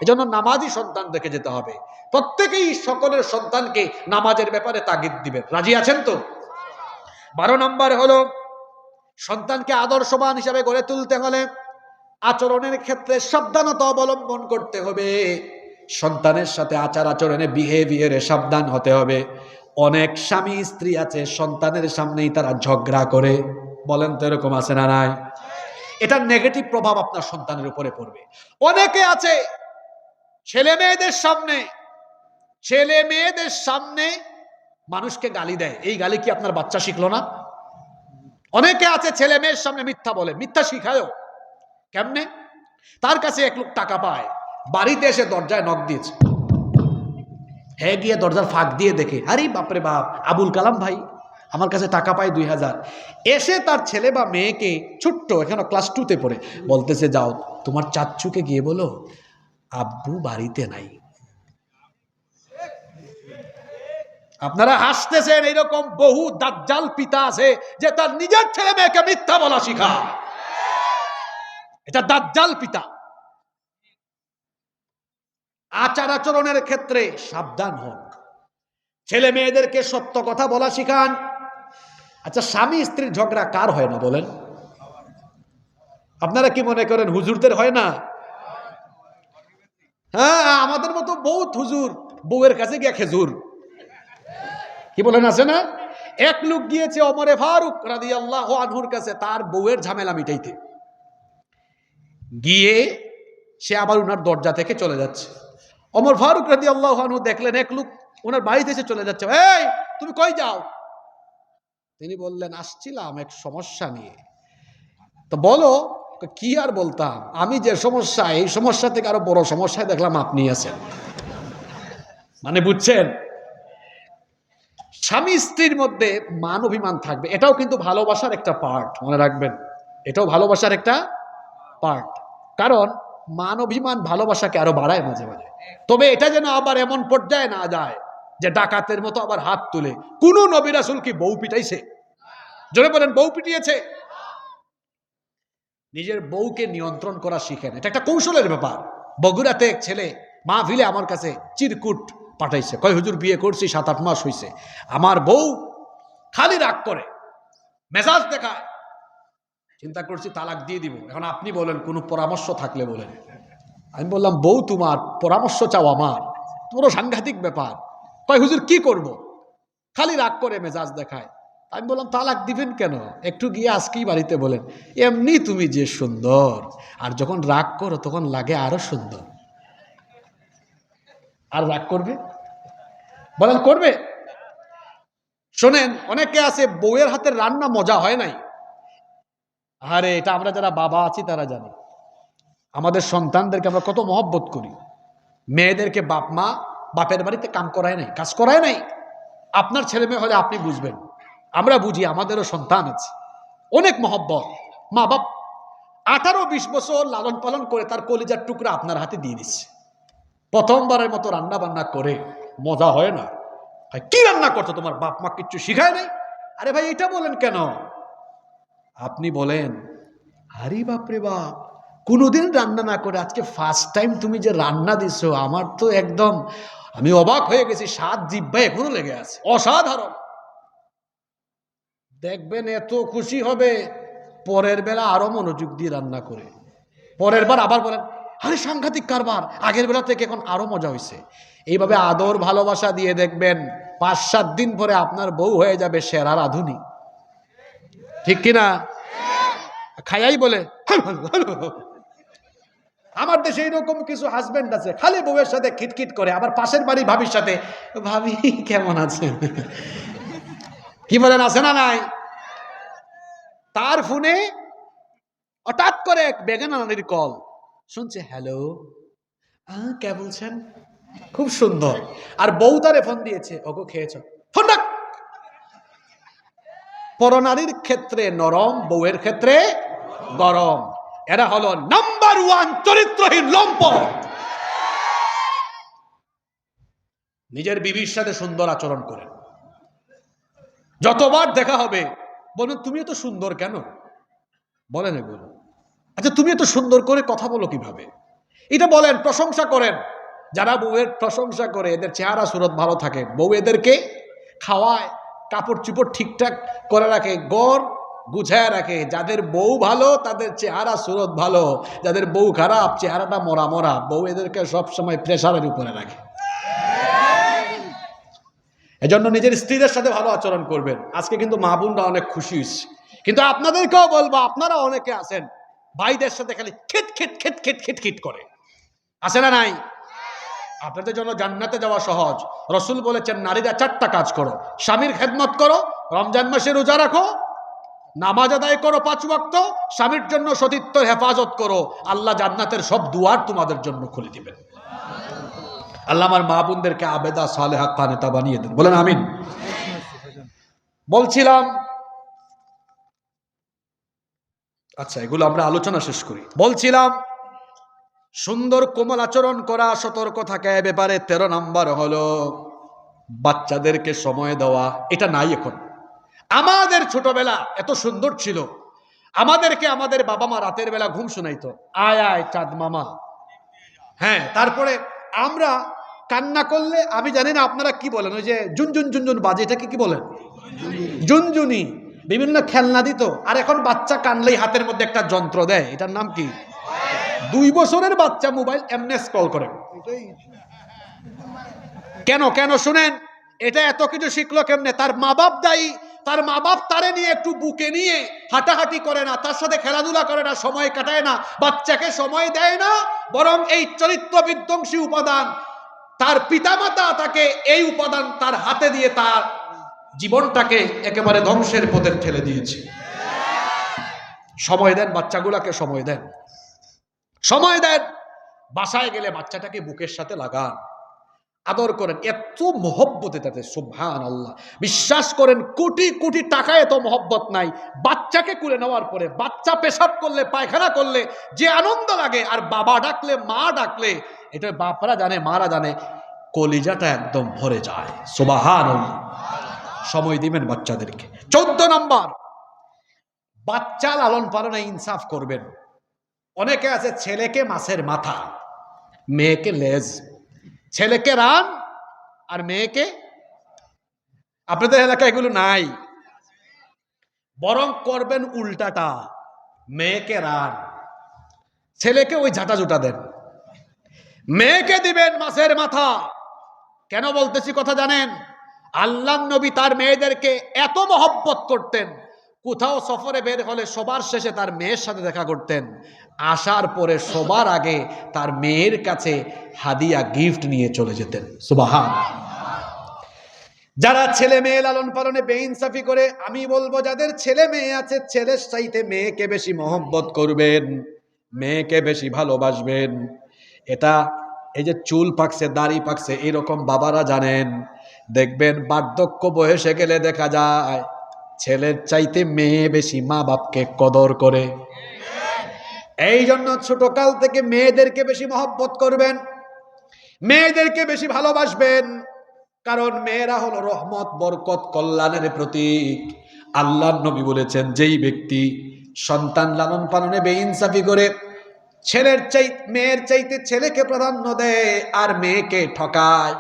B: এজন্য নামাজি সন্তান দেখে যেতে হবে। প্রত্যেকেই সকলের সন্তানকে নামাজের ব্যাপারে তাগিদ দিবেন, রাজি আছেন তো? 12 নম্বর হলো, সন্তানকে আদর্শবান হিসাবে গড়ে তুলতে হলে আচরণের ক্ষেত্রে সাবধানতা অবলম্বন করতে হবে। সন্তানের সাথে আচার আচরণে, বিহেভিয়ারে সাবধান হতে হবে। অনেক স্বামী স্ত্রী আছে সন্তানের সামনেই তারা ঝগড়া করে, বলেন তো এরকম আছে না নাই? এটা নেগেটিভ প্রভাব আপনার সন্তানের উপরে পড়বে। অনেকে আছে ছেলে মেয়েদের সামনে মানুষকে গালি দেয়, এই গালি কি আপনার বাচ্চা শিখলো না? অনেকে আছে ছেলে মেয়ের সামনে মিথ্যা বলে, মিথ্যা শিখায়ও। কেমনে? তার কাছে 1 লাখ টাকা পায়, বাড়িতে এসে দরজায় নক দিয়েছে, হ্যাঁ গিয়ে দরজার ফাঁক দিয়ে দেখে, আরে বাপরে বাপ, আবুল কালাম ভাই আমার কাছে টাকা পায় 2000। এসে তার ছেলে বা মেয়েকে, ছোট্ট এখানে ক্লাস 2তে পড়ে, বলতেছে, যাও তোমার চাচ্চুকে গিয়ে বলো আব্বু বাড়িতে নাই। আপনারা হাসতেছেন, এইরকম বহু দাজ্জাল পিতা আছে যে তার নিজের ছেলে মেয়েকে মিথ্যা বলা শিখায়। এটা দাজ্জাল পিতা। আচার আচরণের ক্ষেত্রে সাবধান হন, ছেলে মেয়েদেরকে সত্য কথা বলা শিখান। আচ্ছা, স্বামী স্ত্রীর ঝগড়া কার হয় না বলেন? আপনারা কি মনে করেন হুজুরদের হয় না? হ্যাঁ, আমাদের মতো বহুত হুজুর বউয়ের কাছে গিয়ে খেজুর, কি বলেন, আছে না? এক লোক গিয়েছে ওমরে ফারুক রাদিয়াল্লাহু আনহুর কাছে তার বউয়ের ঝামেলা মিটাইতে। গিয়ে সে আবার উনার দরজা থেকে চলে যাচ্ছে। ওমর ফারুক রাদিয়াল্লাহু আনহু দেখলেন এক লোক ওনার বাড়িতে এসে চলে যাচ্ছে। এই, তুমি কই যাও? তিনি বললেন, আসছিলাম এক সমস্যা নিয়ে। তো বলো। কি আর বলতাম, আমি যে সমস্যা, এই সমস্যা থেকে আরো বড় সমস্যায় দেখলাম আপনি আছেন। মানে বুঝছেন, স্বামী স্ত্রীর মধ্যে মান অভিমান থাকবে, এটাও কিন্তু ভালোবাসার একটা পার্ট, মনে রাখবেন, এটাও ভালোবাসার একটা পার্ট। কারণ মান অভিমান ভালোবাসাকে আরো বাড়ায় মাঝে মাঝে। তবে এটা যেন আবার এমন পর্যায়ে না যায় যে ডাকাতের মতো আবার হাত তুলে। কোন নবী রাসূল কি বউ পিটাইছে? জোরে বলেন, বউ পিটিয়েছে? নিজের বউকে নিয়ন্ত্রণ করা শিখেন, এটা একটা কৌশলের ব্যাপার। বগুড়াতে এক ছেলে মাহফিলে আমার কাছে চিরকুট পাঠাইছে, কয় হুজুর বিয়ে করছি 7-8 মাস হয়েছে, আমার বউ খালি রাগ করে, মেজাজ দেখায়, চিন্তা করছি তালাক দিয়ে দিব। এখন আপনি বলেন, কোনো পরামর্শ থাকলে বলেন। আমি বললাম, বউ তোমার, পরামর্শ চাও আমার? পুরো সাংঘাতিক ব্যাপার। কয় হুজুর কি করব, খালি রাগ করে, মেজাজ দেখায়। আমি বললাম, তালাক দিবেন কেন? একটু গিয়ে আজকেই বাড়িতে বলেন, এমনি তুমি যে সুন্দর, আর যখন রাগ করো তখন লাগে আরো সুন্দর। আর রাগ করবে? বলেন করবে? শোনেন, অনেকে আছে বউয়ের হাতের রান্না মজা হয় নাই। আরে এটা আমরা যারা বাবা আছি তারা জানি। আমাদের সন্তানদেরকে আমরা কত মহব্বত করি। মেয়েদেরকে বাপ মা বাপের বাড়িতে কাম করায় নাই, কাজ করায় নাই। আপনার ছেলে মেয়ে হলে আপনি বুঝবেন, আমরা বুঝি, আমাদেরও সন্তান আছে, অনেক মহব্বত। মা বাপ 18-20 বছর লালন পালন করে তার কলিজার টুকরা আপনার হাতে দিয়ে দিচ্ছে। প্রথমবারের মতো রান্না বান্না করে মজা হয় না। কি রান্না করছো, তোমার বাপ মা কিচ্ছু শিখায় নাই? আরে ভাই, এটা বলেন কেন? আপনি বলেন, আরে বাপরে বাপ, কোনোদিন রান্না না করে আজকে ফার্স্ট টাইম তুমি যে রান্না দিছো, আমার তো একদম, আমি অবাক হয়ে গেছি, স্বাদ জিহ্বায় এখনো লেগে আছে, অসাধারণ। দেখবেন এত খুশি হবে, পরের বেলা আরো মনোযোগ দিয়ে রান্না করে, পরের বার আবার বলেন, আরে সাংঘাতিক কারবার, আগের বেলা থেকে এখন আরো মজা হয়েছে। এইভাবে আদর ভালোবাসা দিয়ে দেখবেন 5-7 দিন পরে আপনার বউ হয়ে যাবে সেরা রাঁধুনি। ঠিক কিনা? খায়াই বলে। আমার দেশে এইরকম কিছু হাজবেন্ড আছে, খালি বউয়ের সাথে খিটখিট করে, আবার পাশের বাড়ি ভাবির সাথে, ভাবি কেমন আছেন, কি বলেন, আছে না নাই? তার ফোনে হঠাৎ করে এক বেগানা নারীর কল শুনছে, হ্যালো, কে বলছেন, খুব সুন্দর। আর বউ তারে ফোন দিয়েছে, ওগো খেয়েছ, ফোন রাখ। পরনারীর ক্ষেত্রে নরম, বউয়ের ক্ষেত্রে গরম। এরা হলো নাম্বার 1 চরিত্রহীন লম্পট। নিজের বিবির সাথে সুন্দর আচরণ করেন, যতবার দেখা হবে বলুন, তুমি এত সুন্দর কেন, বলেন এগুলো। আচ্ছা, তুমি এত সুন্দর করে কথা বলো কিভাবে, এটা বলেন, প্রশংসা করেন। যারা বউয়ের প্রশংসা করে এদের চেহারা সুরত ভালো থাকে, বউ এদেরকে খাওয়ায়, কাপড় চুপড় ঠিকঠাক করে রাখে, গড় গুছায় রাখে। যাদের বউ ভালো তাদের চেহারা সুরত ভালো, যাদের বউ খারাপ, চেহারাটা মরা মরা, বউ এদেরকে সবসময় প্রেশারের উপরে রাখে। এজন্য নিজের স্ত্রীদের সাথে ভালো আচরণ করবেন। আজকে কিন্তু মা বোনরা অনেক খুশি হয়েছে, কিন্তু আপনাদেরকেও বলবো, আপনারা অনেকে আছেন ভাইদের সাথে খালি খিট খিট খিট খিট খিট খিট করে, আছে না নাই? আপনাদের জন্য জান্নাতে যাওয়া সহজ। রসুল বলেছেন, নারীরা 4টা কাজ করো, স্বামীর খেদমত করো, রমজান মাসে রোজা রাখো, নামাজ আদায় করো 5 ওয়াক্ত, স্বামীর জন্য সতীত্বের হেফাজত করো, আল্লাহ জান্নাতের সব দুয়ার তোমাদের জন্য খুলে দিবেন। আল্লাহ আমার মা বোনদেরকে আবেদা সালেহা কানেতা বানিয়ে দেন, বলেন আমিন। বলছিলাম, আচ্ছা এগুলো আমরা আলোচনা শেষ করি। বলছিলাম, সুন্দর কোমল আচরণ করা, সতর্ক থাকা, এ ব্যাপারে 13 নম্বর হলো বাচ্চাদেরকে সময় দেওয়া, এটা নাই এখন। আমাদের ছোটবেলা এত সুন্দর ছিল, আমাদেরকে আমাদের বাবা মা রাতের বেলা ঘুম শোনাইতো, আয় আয় চাঁদ মামা। হ্যাঁ, তারপরে আমরা কান্না করলে, আমি জানি না আপনারা কি বলেন, ওই যে জুনজুন জুনজুন বাজে, এটাকে কি বলেন? জুনজুনি। বিভিন্ন খেলনা দিত। আর এখন বাচ্চা কানলেই হাতের মধ্যে একটা যন্ত্র দেয়, এটার নাম কি? 2 বছরের বাচ্চা মোবাইল এমনি স্ক্রল করে। কেন কেন শুনেন, এটা এত কিছু শিখলো কেমনে? তার মা বাপ দায়ী। তার মা বাপ তারে নিয়ে একটু বুকে নিয়ে হাঁটাহাঁটি করে না, তার সাথে খেলাধুলা করে না, সময় কাটায় না, বাচ্চাকে সময় দেয় না। বরং এই চরিত্র বিধ্বংসী উপাদান, তার পিতামাতা তাকে এই উপাদান তার হাতে দিয়ে তার জীবনটাকে একেবারে ধ্বংসের পথে ঠেলে দিয়েছে। সময় দেন, বাচ্চাগুলাকে সময় দেন, সময় দেন। বাসায় গেলে বাচ্চাটাকে বুকের সাথে লাগান, আদর করেন। এত মহব্বতে তাতে, সুবহানাল্লাহ। বিশ্বাস করেন, কোটি কোটি টাকা এত মহব্বত নাই। বাচ্চাকে কুলে নেওয়ার পরে বাচ্চা পেশাব করলে, পায়খানা করলে যে আনন্দ লাগে, আর বাবা ডাকলে, মা ডাকলে, এটা বাপরা জানে, মারা জানে, কলিজাটা একদম ভরে যায়। সুবহানাল্লাহ। সময় দিবেন বাচ্চাদেরকে। 14 নম্বর, বাচ্চা লালন পালনে ইনসাফ করবেন। অনেকে আছে, ছেলেকে মাছের মাথা, মেয়েকে লেজ, ছেলেকে রান আর মেয়েকে, আপনাদের এলাকায় এগুলো নাই। বরং করবেন উল্টাটা, মেয়েকে রান, ছেলেকে ওই ঝাঁটা জুটা দেন, মেয়েকে দিবেন মাছের মাথা। কেন বলতেছি কথা জানেন? আল্লাহর নবী তার মেয়েদেরকে এত মহব্বত করতেন, কোথাও সফরে বের হলে সবার শেষে তার মেয়ের সাথে দেখা করতেন, আসার পরে সবার আগে তার মেয়ের কাছে হাদিয়া, গিফট নিয়ে চলে যেতেন। সুবহানাল্লাহ। যারা ছেলে মেয়ে লালন পালনে বেইনসাফি করে, আমি বলবো যাদের ছেলে মেয়ে আছে, ছেলের চাইতে মেয়েকে বেশি মহব্বত করবেন, মেয়েকে বেশি ভালোবাসবেন। এটা এই যে চুল পাকছে, দাড়ি পাকছে, এরকম বাবারা জানেন। দেখবেন বার্ধক্য বয়সে গেলে দেখা যায় ছেলের চাইতে মেয়ে বেশি মা বাপকে কদর করে। এই জন্য ছোটকাল থেকে মেয়েদেরকে বেশি মহব্বত করবেন, মেয়েদেরকে বেশি ভালোবাসবেন। কারণ মেয়েরা হলো রহমত, বরকত, কল্যাণের প্রতীক। আল্লাহর নবী বলেছেন, যেই ব্যক্তি সন্তান লালন পালনে বেইনসাফি করে, মেয়ের চাইতে ছেলেকে প্রাধান্য দেয় আর মেয়েকে ঠকায়,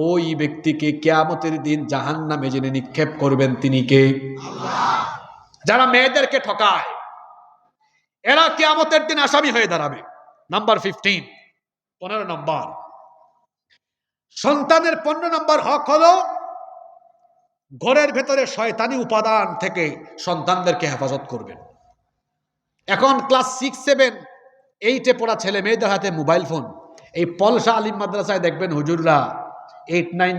B: ওই ব্যক্তিকে কিয়ামতের দিন জাহান্নামে যিনি নিক্ষেপ করবেন তিনি কে? আল্লাহ। যারা মেয়েদেরকে ঠকায় এরা কিয়ামতের দিন আসামি হয়ে দাঁড়াবে। নাম্বার 15 নম্বর, সন্তানের 15 নম্বর হক হলো ঘরের ভেতরে শয়তানি উপাদান থেকে সন্তানদেরকে হেফাজত করবেন। এখন ক্লাস 6, 7, 8-এ পড়া ছেলে মেয়েদের হাতে মোবাইল ফোন। এই পলসা আলিম মাদ্রাসায় দেখবেন হুজুররা 8, 9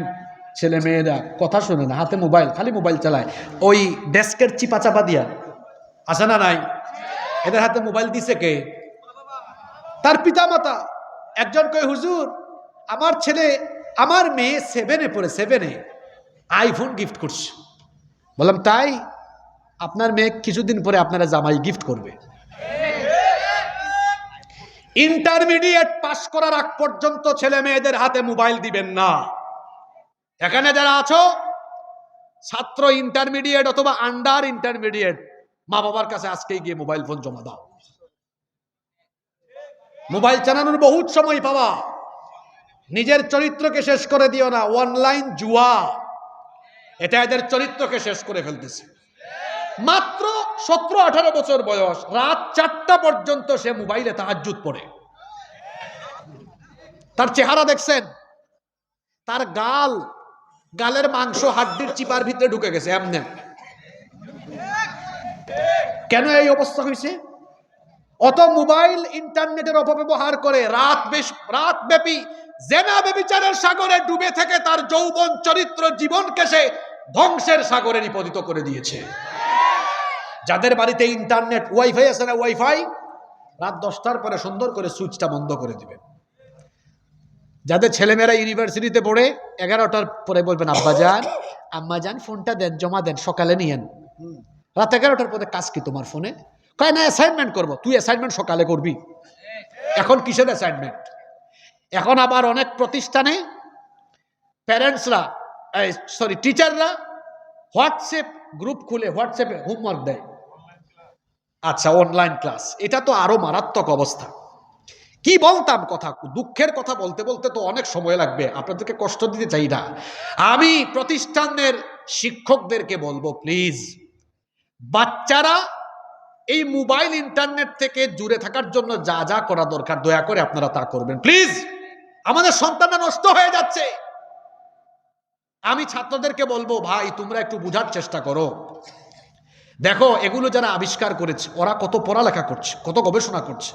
B: ছেলে মেয়েরা কথা শুনে না, হাতে মোবাইল, খালি মোবাইল চালায়। ওই ডেস্কের চিপা চাপা দিয়া, আছে না নাই? এদের হাতে মোবাইল দিছে কে? তার পিতামাতা। একজন কয়, হুজুর আমার মেয়ে 7-এ পড়ে, 7-এ আইফোন গিফট করছে। বললাম তাই? আপনার মেয়ে কিছুদিন পরে আপনারা জামাই গিফট করবে। ইন্টারমিডিয়েট পাস করার আগ পর্যন্ত ছেলে মেয়েদের হাতে মোবাইল দিবেন না। এখানে যারা আছো ছাত্র, ইন্টারমিডিয়েট অথবা আন্ডার ইন্টারমিডিয়েট, মা বাবার কাছে আজকেই গিয়ে মোবাইল ফোন জমা দাও। মোবাইল চালানোর বহুত সময় পাওয়া, নিজের চরিত্রকে শেষ করে দিও না। অনলাইন জুয়া, এটা এদের চরিত্রকে শেষ করে ফেলতেছে। মাত্র 17-18 বছর বয়স, রাত 4টা পর্যন্ত সে মোবাইলে তাহাজ্জুদ পড়ে। তার চেহারা দেখছেন? তার গালের মাংস হাড্ডির চিপার ভিতরে ঢুকে গেছে এমনি। কেন এই অবস্থা হয়েছে? অত মোবাইল ইন্টারনেটের অপব্যবহার করে রাত ব্যাপী জেনা ব্যভিচারের সাগরে ডুবে থেকে তার যৌবন, চরিত্র, জীবনকে সে ধ্বংসের সাগরে নিপতিত করে দিয়েছে। যাদের বাড়িতে ইন্টারনেট, ওয়াইফাই আছে না, ওয়াইফাই, রাত 10টার পরে সুন্দর করে সুইচটা বন্ধ করে দিবেন। যাদের ছেলেমেয়েরা ইউনিভার্সিটিতে পড়ে 11টার পরে বলবেন, আব্বাজান আম্মাজান ফোনটা দেন, জমা দেন, সকালে নিয়েন। রাত 11টার পরে কাজ কি তোমার ফোনে? কয় না, অ্যাসাইনমেন্ট করবো। তুই অ্যাসাইনমেন্ট সকালে করবি? এখন কিসের অ্যাসাইনমেন্ট? এখন আবার অনেক প্রতিষ্ঠানে প্যারেন্টসরা সরি টিচাররা হোয়াটসঅ্যাপ গ্রুপ খুলে হোয়াটসঅ্যাপে হোমওয়ার্ক দেয়। আচ্ছা, অনলাইন ক্লাস, এটা তো আরো মারাত্মক অবস্থা। কি বলতাম কথা, দুঃখের কথা বলতে বলতে তো অনেক সময় লাগবে, আপনাদেরকে কষ্ট দিতে চাই না। আমি প্রতিষ্ঠানের শিক্ষকদেরকে বলবো, প্লিজ বাচ্চারা এই মোবাইল ইন্টারনেট থেকে দূরে থাকার জন্য যা যা করা দরকার দয়া করে আপনারা তা করবেন প্লিজ। আমাদের সন্তানরা নষ্ট হয়ে যাচ্ছে। আমি ছাত্রদেরকে বলবো, ভাই তোমরা একটু বোঝার চেষ্টা করো। দেখো এগুলো যারা আবিষ্কার করেছে ওরা কত পড়ালেখা করছে, কত গবেষণা করছে।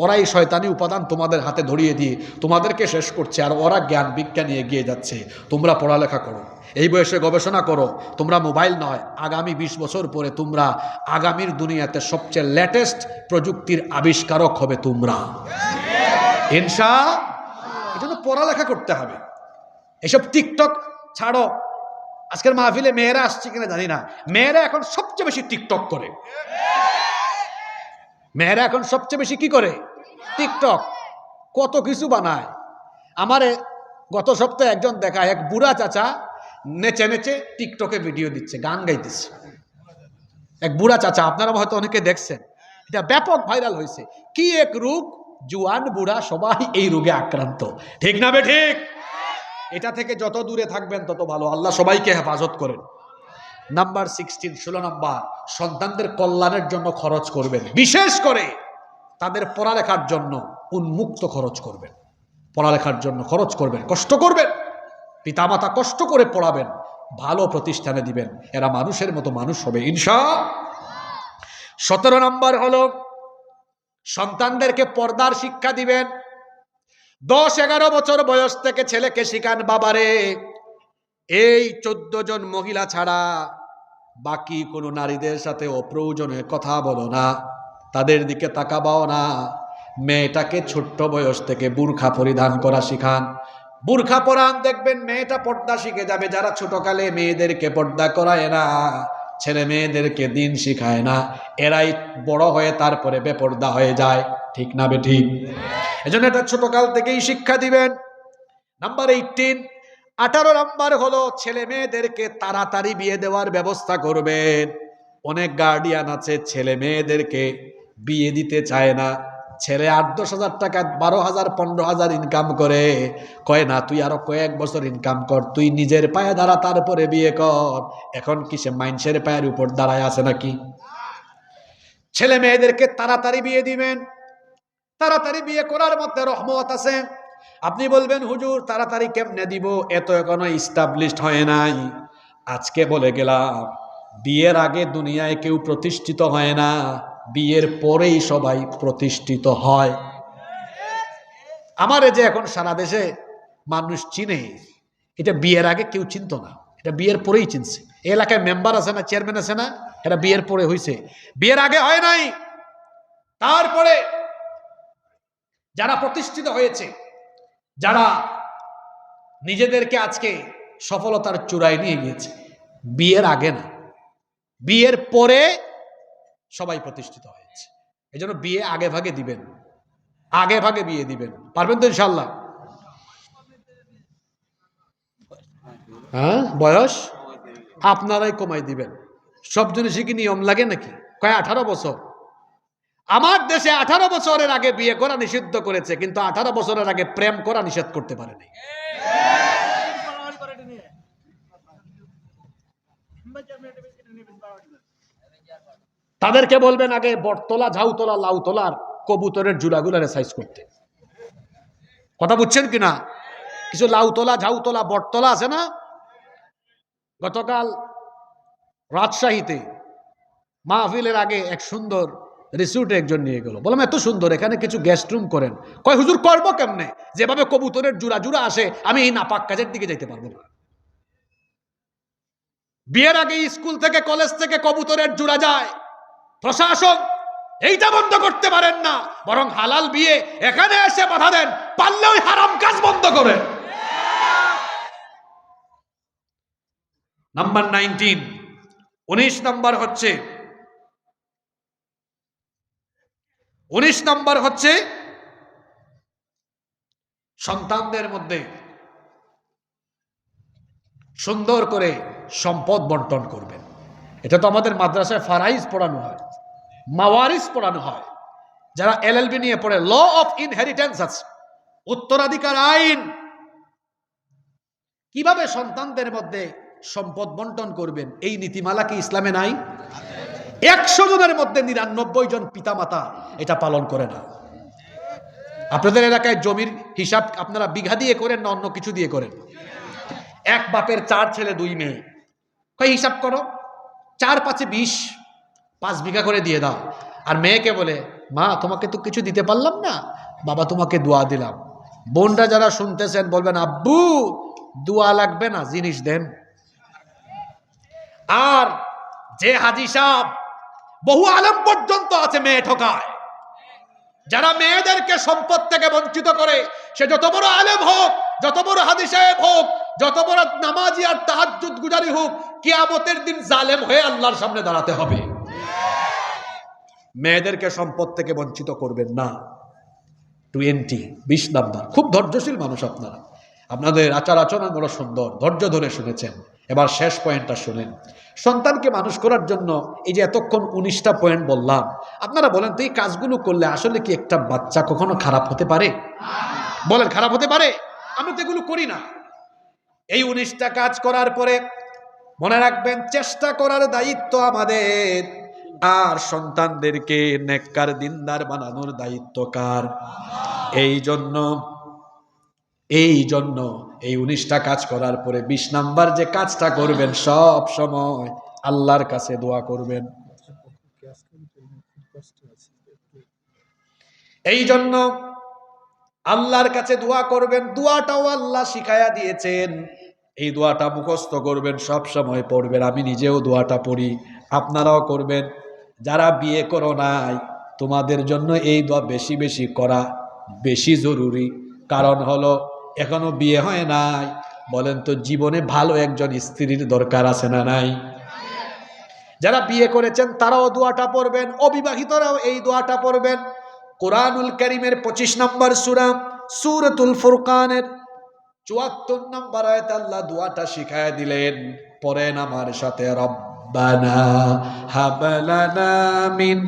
B: ওরা এই শয়তানি উপাদান তোমাদের হাতে ধরিয়ে দিয়ে তোমাদেরকে শেষ করছে, আর ওরা জ্ঞান বিজ্ঞানে এগিয়ে যাচ্ছে। তোমরা পড়ালেখা করো, এই বয়সে গবেষণা করো। তোমরা মোবাইল নয়, আগামী 20 বছর পরে তোমরা আগামীর দুনিয়াতে সবচেয়ে লেটেস্ট প্রযুক্তির আবিষ্কারক হবে তোমরা, ইনশাআল্লাহ। এজন্য পড়ালেখা করতে হবে। এসব টিকটক ছাড়ো। আজকের মাহফিলে মেয়েরা আসছে কিনা জানি না, মেয়েরা এখন সবচেয়ে বেশি টিকটক করে। মেয়েরা এখন সবচেয়ে বেশি কি করে? টিকটক। কত কিছু বানায়। আমারে গত সপ্তাহে একজন দেখায়, এক বুড়া চাচা নেচে নেচে টিকটকে ভিডিও দিচ্ছে, গান গাইতেছে। এক বুড়া চাচা, আপনারা হয়তো অনেকে দেখছেন, এটা ব্যাপক ভাইরাল হয়েছে। কি এক রোগ, জুয়ান বুড়া সবাই এই রোগে আক্রান্ত, ঠিক না বে ঠিক? এটা থেকে যত দূরে থাকবেন তত ভালো। আল্লাহ সবাইকে হেফাজত করেন। নাম্বার 16, 16 নাম্বার, সন্তানদের কল্যাণের জন্য খরচ করবেন। বিশেষ করে তাদের পড়ালেখার জন্য উন্মুক্ত খরচ করবেন। পড়ালেখার জন্য খরচ করবেন, কষ্ট করবেন। পিতামাতা কষ্ট করে পড়াবেন, ভালো প্রতিষ্ঠানে দিবেন, এরা মানুষের মতো মানুষ হবে ইনশাআল্লাহ। 17 নাম্বার হলো সন্তানদেরকে পর্দার শিক্ষা দিবেন। 10-11 বছর বয়স থেকে ছেলেকে শিখান, বাবারে এই 14 জন মহিলা ছাড়া বাকি কোনো নারীদের সাথে অপ্রয়োজনে কথা বলো না, তাদের দিকে তাকাবাও না। মেয়েটাকে ছোট্ট বয়স থেকে বুরখা পরিধান করা শিখান। বুরখা পরান, দেখবেন মেয়েটা পর্দা শিখে যাবে। যারা ছোটকালে মেয়েদেরকে পর্দা করায় না, ছেলে মেয়েদেরকে দিন শিখায় না, এরাই বড় হয়ে তারপরে বেপর্দা হয়ে যায়, ঠিক না বে ঠিক? এজন্য এটা ছোটকাল থেকেই শিক্ষা দিবেন। নাম্বার 18, 18 নাম্বার হলো ছেলে মেয়েদেরকে তাড়াতাড়ি বিয়ে দেওয়ার ব্যবস্থা করবেন। অনেক গার্ডিয়ান আছে ছেলে মেয়েদেরকে বিয়ে দিতে চায় না। ছেলে 8-10 হাজার টাকা, 12,000 15,000 ইনকাম করে, কয় না তুই আরো কয়েক বছর ইনকাম কর, তুই নিজের পায়ে দাঁড়া, তারপরে বিয়ে কর। এখন কি সে মাইনসের পায়ের উপর দাঁড়ায় আছে নাকি? ছেলে মেয়েদেরকে তাড়াতাড়ি বিয়ে দিবেন। তাড়াতাড়ি বিয়ে করার মধ্যে রহমত আছে। আপনি বলবেন, হুজুর তাড়াতাড়ি কেমনে দিব, এত এখনো ইস্টাবলিশড হয় নাই। আজকে বলে গেলাম, বিয়ের আগে দুনিয়ায় কেউ প্রতিষ্ঠিত হয় না, বিয়ের পরেই সবাই প্রতিষ্ঠিত হয়। আমারে যে এখন সারা দেশে মানুষ চিনে, এটা বিয়ের আগে কেউ চিনতো না, এটা বিয়ের পরেই চিনছে। এলাকায় মেম্বার আছে না, চেয়ারম্যান আছে না, এটা বিয়ের পরে হয়েছে, বিয়ের আগে হয় নাই। তারপরে যারা প্রতিষ্ঠিত হয়েছে, যারা নিজেদেরকে আজকে সফলতার চূড়ায় নিয়ে গিয়েছে, বিয়ের আগে না, বিয়ের পরে সবাই প্রতিষ্ঠিত হয়েছে। এই জন্য বিয়ে আগে ভাগে দিবেন, আগে ভাগে বিয়ে দিবেন। পারবেন তো ইনশাল্লাহ? হ্যাঁ, বয়স আপনারাই কমাই দিবেন। সব জিনিসই কি নিয়ম লাগে নাকি? কয় 18 বছর। আমার দেশে 18 বছরের আগে বিয়ে করা নিষিদ্ধ করেছে, কিন্তু 18 বছরের আগে প্রেম করা নিষেধ করতে পারেনি। তাদেরকে বলবেন আগে বটতলা, ঝাউতলা, লাউতলার কবুতরের জুড়াগুলারে সাইজ করতে। কথা বুঝছেন কিনা? কিছু লাউতলা, ঝাউতলা, বটতলা আছে না? গতকাল রাজশাহীতে মাহফিলের আগে এক সুন্দর রিসোর্টে একজন নিয়ে গেল। বললাম এত সুন্দর, এখানে কিছু গেস্ট রুম করেন। কয় হুজুর করবো কেমনে, যেভাবে কবুতরের জুড়া জুড়া আসে আমি এই নাপাক কাজের দিকে যাইতে পারবো না। বিয়ের আগে স্কুল থেকে কলেজ থেকে কবুতরের জুড়া যায়, প্রশাসন এইটা বন্ধ করতে পারেন না, বরং হালাল বিয়ে এখানে এসে বাধা দেন, পারলে ওই হারাম কাজ বন্ধ করেন। নাম্বার 19, 19 নাম্বার হচ্ছে, 19 নাম্বার হচ্ছে সন্তানদের মধ্যে সুন্দর করে সম্পদ বন্টন করবেন। এটা তো আমাদের মাদ্রাসায় ফারাইজ পড়ানো হয়, মাওয়ারিস পড়ানো হয়। যারা এলএলবি নিয়ে পড়ে, ল অফ ইনহেরিটেন্স আছে, উত্তরাধিকার আইন, কিভাবে সন্তানদের মধ্যে সম্পদ বন্টন করবেন, এই নীতিমালা কি ইসলামে নাই? 100 জনের মধ্যে 99 জন পিতামাতা এটা পালন করে না। আপনাদের এলাকায় জমির হিসাব আপনারা বিঘা দিয়ে করেন না অন্য কিছু দিয়ে করেন? এক বাপের 4 ছেলে 2 মেয়ে, হিসাব করো, 4 5 20, 5 বিঘা করে দিয়ে দাও। আর মেয়েকে বলে, মা তোমাকে তো কিছু দিতে পারলাম না, বাবা তোমাকে দোয়া দিলাম। বোনরা যারা শুনতেছেন বলবেন, আব্বু দোয়া লাগবে না, জিনিস দেন। আর যে হাজি সাহেব, বহু আলেম পর্যন্ত আছে মেয়ে ঠকায়। যারা মেয়েদেরকে সম্পদ থেকে বঞ্চিত করে, সে যত বড় আলেম হোক, যত বড় হাজি সাহেব হোক, যত বড় নামাজি আর তাহাজ্জুদ গুজারি হোক, কিয়ামতের দিন জালেম হয়ে আল্লাহর সামনে দাঁড়াতে হবে। মেয়েদেরকে সম্পদ থেকে বঞ্চিত করবেন না। 20 নাম্বার। খুব ধৈর্যশীল মানুষ আপনারা, আপনাদের আচার আচরণ বড় সুন্দর, ধৈর্য ধরে শুনেছেন। এবার শেষ পয়েন্টটা শুনেন। সন্তানকে মানুষ করার জন্য এই যে এতক্ষণ 19টা পয়েন্ট বললাম, আপনারা বলেন তো এই কাজগুলো করলে আসলে কি একটা বাচ্চা কখনো খারাপ হতে পারে? বলেন, খারাপ হতে পারে? আমরা তো এগুলো করি না। এই 19টা কাজ করার পরে মনে রাখবেন, চেষ্টা করার দায়িত্ব আমাদের, আর সন্তানদেরকে নেককার দিনদার বানানোর দায়িত্ব কার? এই জন্য এই 19টা কাজ করার পরে 20 নাম্বার যে কাজটা করবেন, সব সময় আল্লাহর কাছে দোয়া করবেন। এই জন্য আল্লাহর কাছে দোয়া করবেন। দোয়াটাও আল্লাহ শিখায়া দিয়েছেন, এই দোয়াটা মুখস্থ করবেন, সব সময় পড়বেন। আমি নিজেও দোয়াটা পড়ি, আপনারাও করবেন। যারা বিয়ে করো নাই, তোমাদের জন্য এই দোয়া বেশি বেশি করা বেশি জরুরি। কারণ হলো, এখনো বিয়ে হয় নাই, বলেন তো জীবনে ভালো একজন স্ত্রীর দরকার আছে না নাই? যারা বিয়ে করেছেন তারাও দোয়াটা পড়বেন, অবিবাহিতরাও এই দোয়াটা পড়বেন। কোরআনুল কারীমের 25 নম্বর সূরা সূরাতুল ফুরকানের 74 নম্বর আয়াতে আল্লাহ দোয়াটা শিখায় দিলেন। পড়েন আমার সাথে, রব্বানা হাব লানা মিন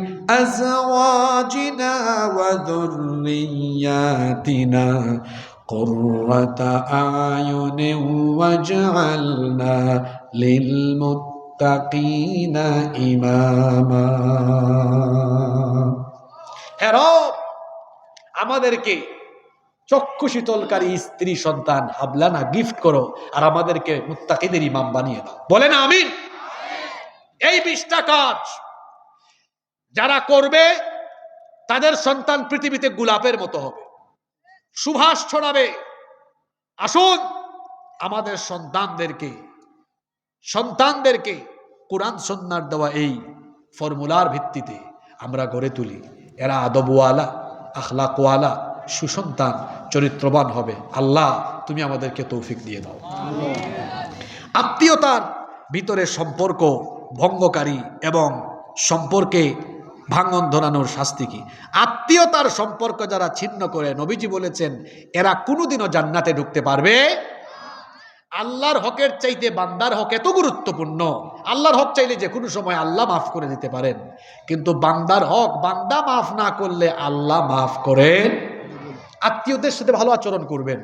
B: আজওয়াজিনা ওয়া যুররিয়াতিনা কুররাতা আয়ুনিন ওয়াজআলনা লিল মুত্তাকিনা ইমামা। হে রব, আমাদেরকে চক্ষু শীতলকারী স্ত্রী সন্তান হাবলানা গিফট করো, আর আমাদেরকে মুত্তাকিদের ইমাম বানিয়ে দাও। বলেন আমিন। এই 20টা কাজ যারা করবে, তাদের সন্তান পৃথিবীতে গোলাপের মতো হবে, সুবাস ছড়াবে। আসুন আমাদের সন্তানদেরকে কোরআন সুন্নাহর দেওয়া এই ফর্মুলার ভিত্তিতে আমরা গড়ে তুলি। এরা আদবওয়ালা, আখলাকওয়ালা, সুসন্তান, চরিত্রবান হবে। আল্লাহ তুমি আমাদেরকে তৌফিক দিয়ে দাও। আত্মীয়তার ভিতরে সম্পর্ক ভঙ্গকারী এবং সম্পর্কে ভাঙন ধরানোর শাস্তি কি? আত্মীয়তার সম্পর্ক যারা ছিন্ন করে, নবীজি বলেছেন এরা কোনোদিনও জান্নাতে ঢুকতে পারবে। আল্লাহর হকের চাইতে বান্দার হক এত গুরুত্বপূর্ণ। আল্লাহর হক চাইলে যে কোনো সময় আল্লাহ মাফ করে দিতে পারেন, কিন্তু বান্দার হক বান্দা মাফ না করলে আল্লাহ মাফ করেন। আত্মীয়দের সাথে ভালো আচরণ করবেন,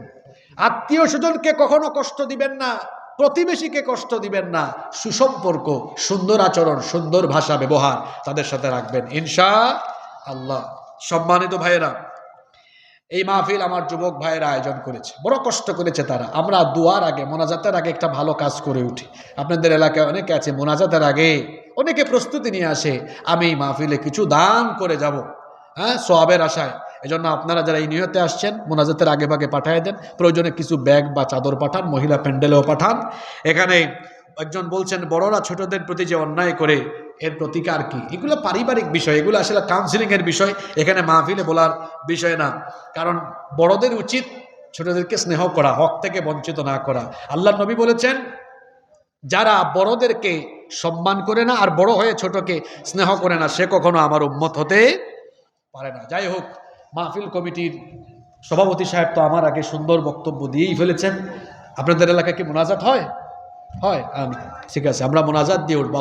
B: আত্মীয় স্বজনকে কখনো কষ্ট দিবেন না, প্রতিবেশীকে কষ্ট দিবেন না। সুসম্পর্ক, সুন্দর আচরণ, সুন্দর ভাষা ব্যবহার তাদের সাথে রাখবেন ইনশাআল্লাহ। সম্মানিত ভাইয়েরা, এই মাহফিল আমার যুবক ভাইয়েরা আয়োজন করেছে, বড় কষ্ট করেছে তারা। আমরা দোয়ার আগে, মোনাজাতের আগে একটা ভালো কাজ করে উঠি। আপনাদের এলাকায় অনেকে আছে মোনাজাতের আগে অনেকে প্রস্তুতি নিয়ে আসে, আমি এই মাহফিলে কিছু দান করে যাব, সওয়াবের আশায়। এজন্য আপনারা যারা এই নিয়তে আসছেন, মোনাজাতের আগে ভাগে পাঠিয়ে দেন। প্রয়োজনে কিছু ব্যাগ বা চাদর পাঠান, মহিলা প্যান্ডেলেও পাঠান। এখানে একজন বলছেন বড়রা ছোটদের প্রতি যে অন্যায় করে, এর প্রতিকার কি? এগুলো পারিবারিক বিষয়, এগুলো আসলে কাউন্সিলিংয়ের বিষয়, এখানে মাহফিলে বলার বিষয় না। কারণ বড়দের উচিত ছোটদেরকে স্নেহ করা, হক থেকে বঞ্চিত না করা। আল্লাহর নবী বলেছেন, যারা বড়দেরকে সম্মান করে না আর বড় হয়ে ছোটকে স্নেহ করে না, সে কখনো আমার উম্মত হতে পারে না। যাই হোক, মাহফিল কমিটির সভাপতি সাহেব তো আমার আগে সুন্দর বক্তব্য দিয়েই ফেলেছেন। আপনাদের এলাকায় কি মোনাজাত হয়? হয় আমি ঠিক আছে আমরা মোনাজাত দিয়ে উঠবো।